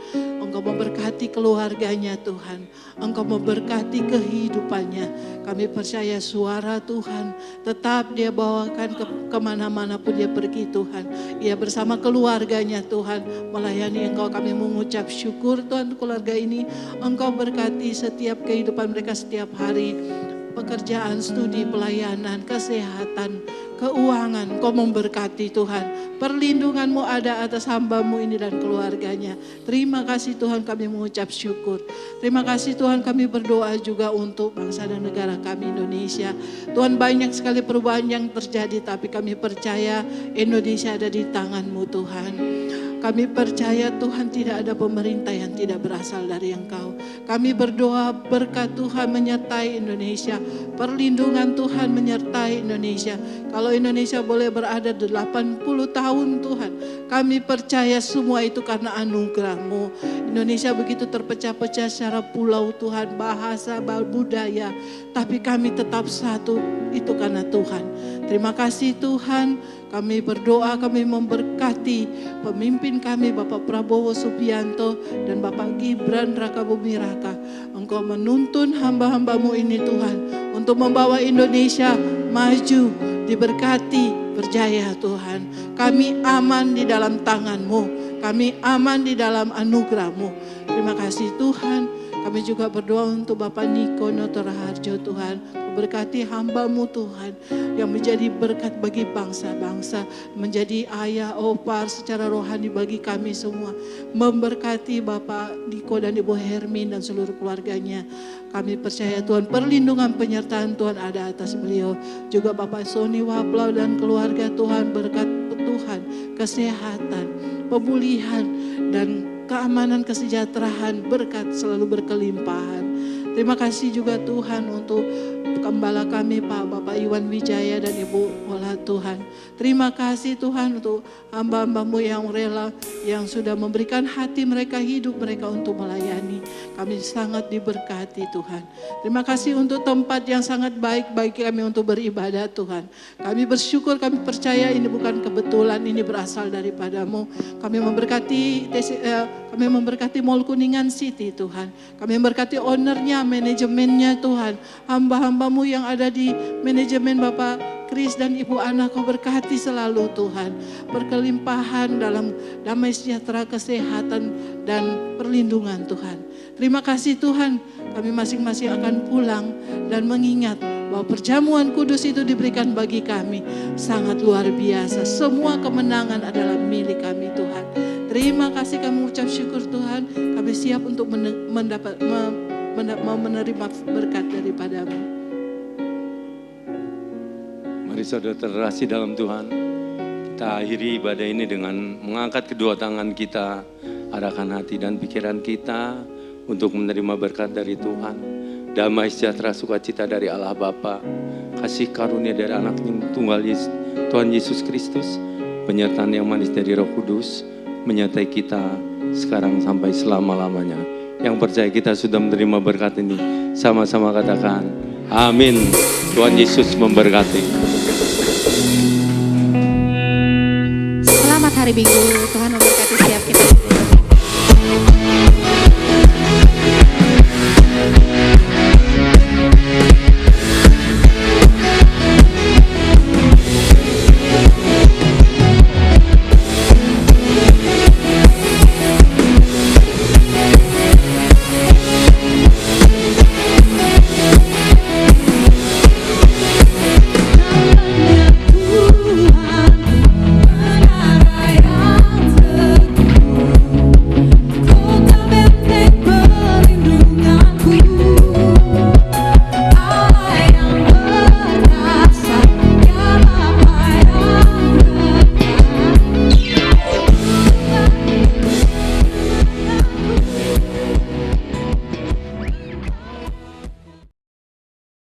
Engkau memberkati keluarganya Tuhan, Engkau memberkati kehidupannya. Kami percaya suara Tuhan tetap dia bawakan kemana-mana pun dia pergi Tuhan. Ia bersama keluarganya Tuhan melayani Engkau. Kami mengucap syukur Tuhan untuk keluarga ini. Engkau berkati setiap kehidupan mereka setiap hari. Pekerjaan, studi, pelayanan, kesehatan, keuangan, Kau memberkati Tuhan. Perlindungan-Mu ada atas hamba-Mu ini dan keluarganya. Terima kasih Tuhan, kami mengucap syukur. Terima kasih Tuhan, kami berdoa juga untuk bangsa dan negara kami Indonesia. Tuhan, banyak sekali perubahan yang terjadi, tapi kami percaya Indonesia ada di tangan-Mu Tuhan. Kami percaya Tuhan tidak ada pemerintah yang tidak berasal dari Engkau. Kami berdoa berkat Tuhan menyertai Indonesia. Perlindungan Tuhan menyertai Indonesia. Kalau Indonesia boleh berada 80 tahun Tuhan. Kami percaya semua itu karena anugerah-Mu. Indonesia begitu terpecah-pecah secara pulau Tuhan. Bahasa, budaya. Tapi kami tetap satu. Itu karena Tuhan. Terima kasih Tuhan. Kami berdoa, kami memberkati pemimpin kami Bapak Prabowo Subianto dan Bapak Gibran Rakabuming Raka. Engkau menuntun hamba-hamba-Mu ini Tuhan untuk membawa Indonesia maju, diberkati, berjaya Tuhan. Kami aman di dalam tangan-Mu, kami aman di dalam anugerah-Mu. Terima kasih Tuhan. Kami juga berdoa untuk Bapak Niko Notoraharjo Tuhan. Berkati hamba-Mu Tuhan yang menjadi berkat bagi bangsa-bangsa. Menjadi ayah, opar secara rohani bagi kami semua. Memberkati Bapak Niko dan Ibu Hermin dan seluruh keluarganya. Kami percaya Tuhan perlindungan penyertaan Tuhan ada atas beliau. Juga Bapak Sony Waplau dan keluarga Tuhan, berkat Tuhan, kesehatan, pemulihan dan keamanan, kesejahteraan, berkat selalu berkelimpahan. Terima kasih juga Tuhan untuk gembala kami Bapak Iwan Wijaya dan Ibu Ola Tuhan. Terima kasih Tuhan untuk hamba-hamba-Mu yang rela, yang sudah memberikan hati mereka, hidup mereka untuk melayani. Kami sangat diberkati Tuhan. Terima kasih untuk tempat yang sangat baik bagi kami untuk beribadah Tuhan. Kami bersyukur, kami percaya ini bukan kebetulan, ini berasal daripada-Mu. Kami memberkati Mall Kuningan City Tuhan. Kami memberkati ownernya, manajemennya Tuhan. Hamba-hamba-Mu yang ada di manajemen Bapak Kris dan Ibu Ana, Kau berkati selalu Tuhan. Berkelimpahan dalam damai sejahtera, kesehatan dan perlindungan Tuhan. Terima kasih Tuhan, kami masing-masing akan pulang dan mengingat bahwa perjamuan kudus itu diberikan bagi kami. Sangat luar biasa, semua kemenangan adalah milik kami Tuhan. Terima kasih, kami ucap syukur Tuhan. Kami siap untuk menerima berkat daripada-Mu. Mari saudara terasi dalam Tuhan. Kita akhiri ibadah ini dengan mengangkat kedua tangan kita, arahkan hati dan pikiran kita untuk menerima berkat dari Tuhan. Damai sejahtera sukacita dari Allah Bapa, kasih karunia dari anak tunggal Tuhan Yesus Kristus, penyertaan yang manis dari Roh Kudus, menyertai kita sekarang sampai selama-lamanya. Yang percaya kita sudah menerima berkat ini, sama-sama katakan, amin. Tuhan Yesus memberkati. Selamat hari Minggu, Tuhan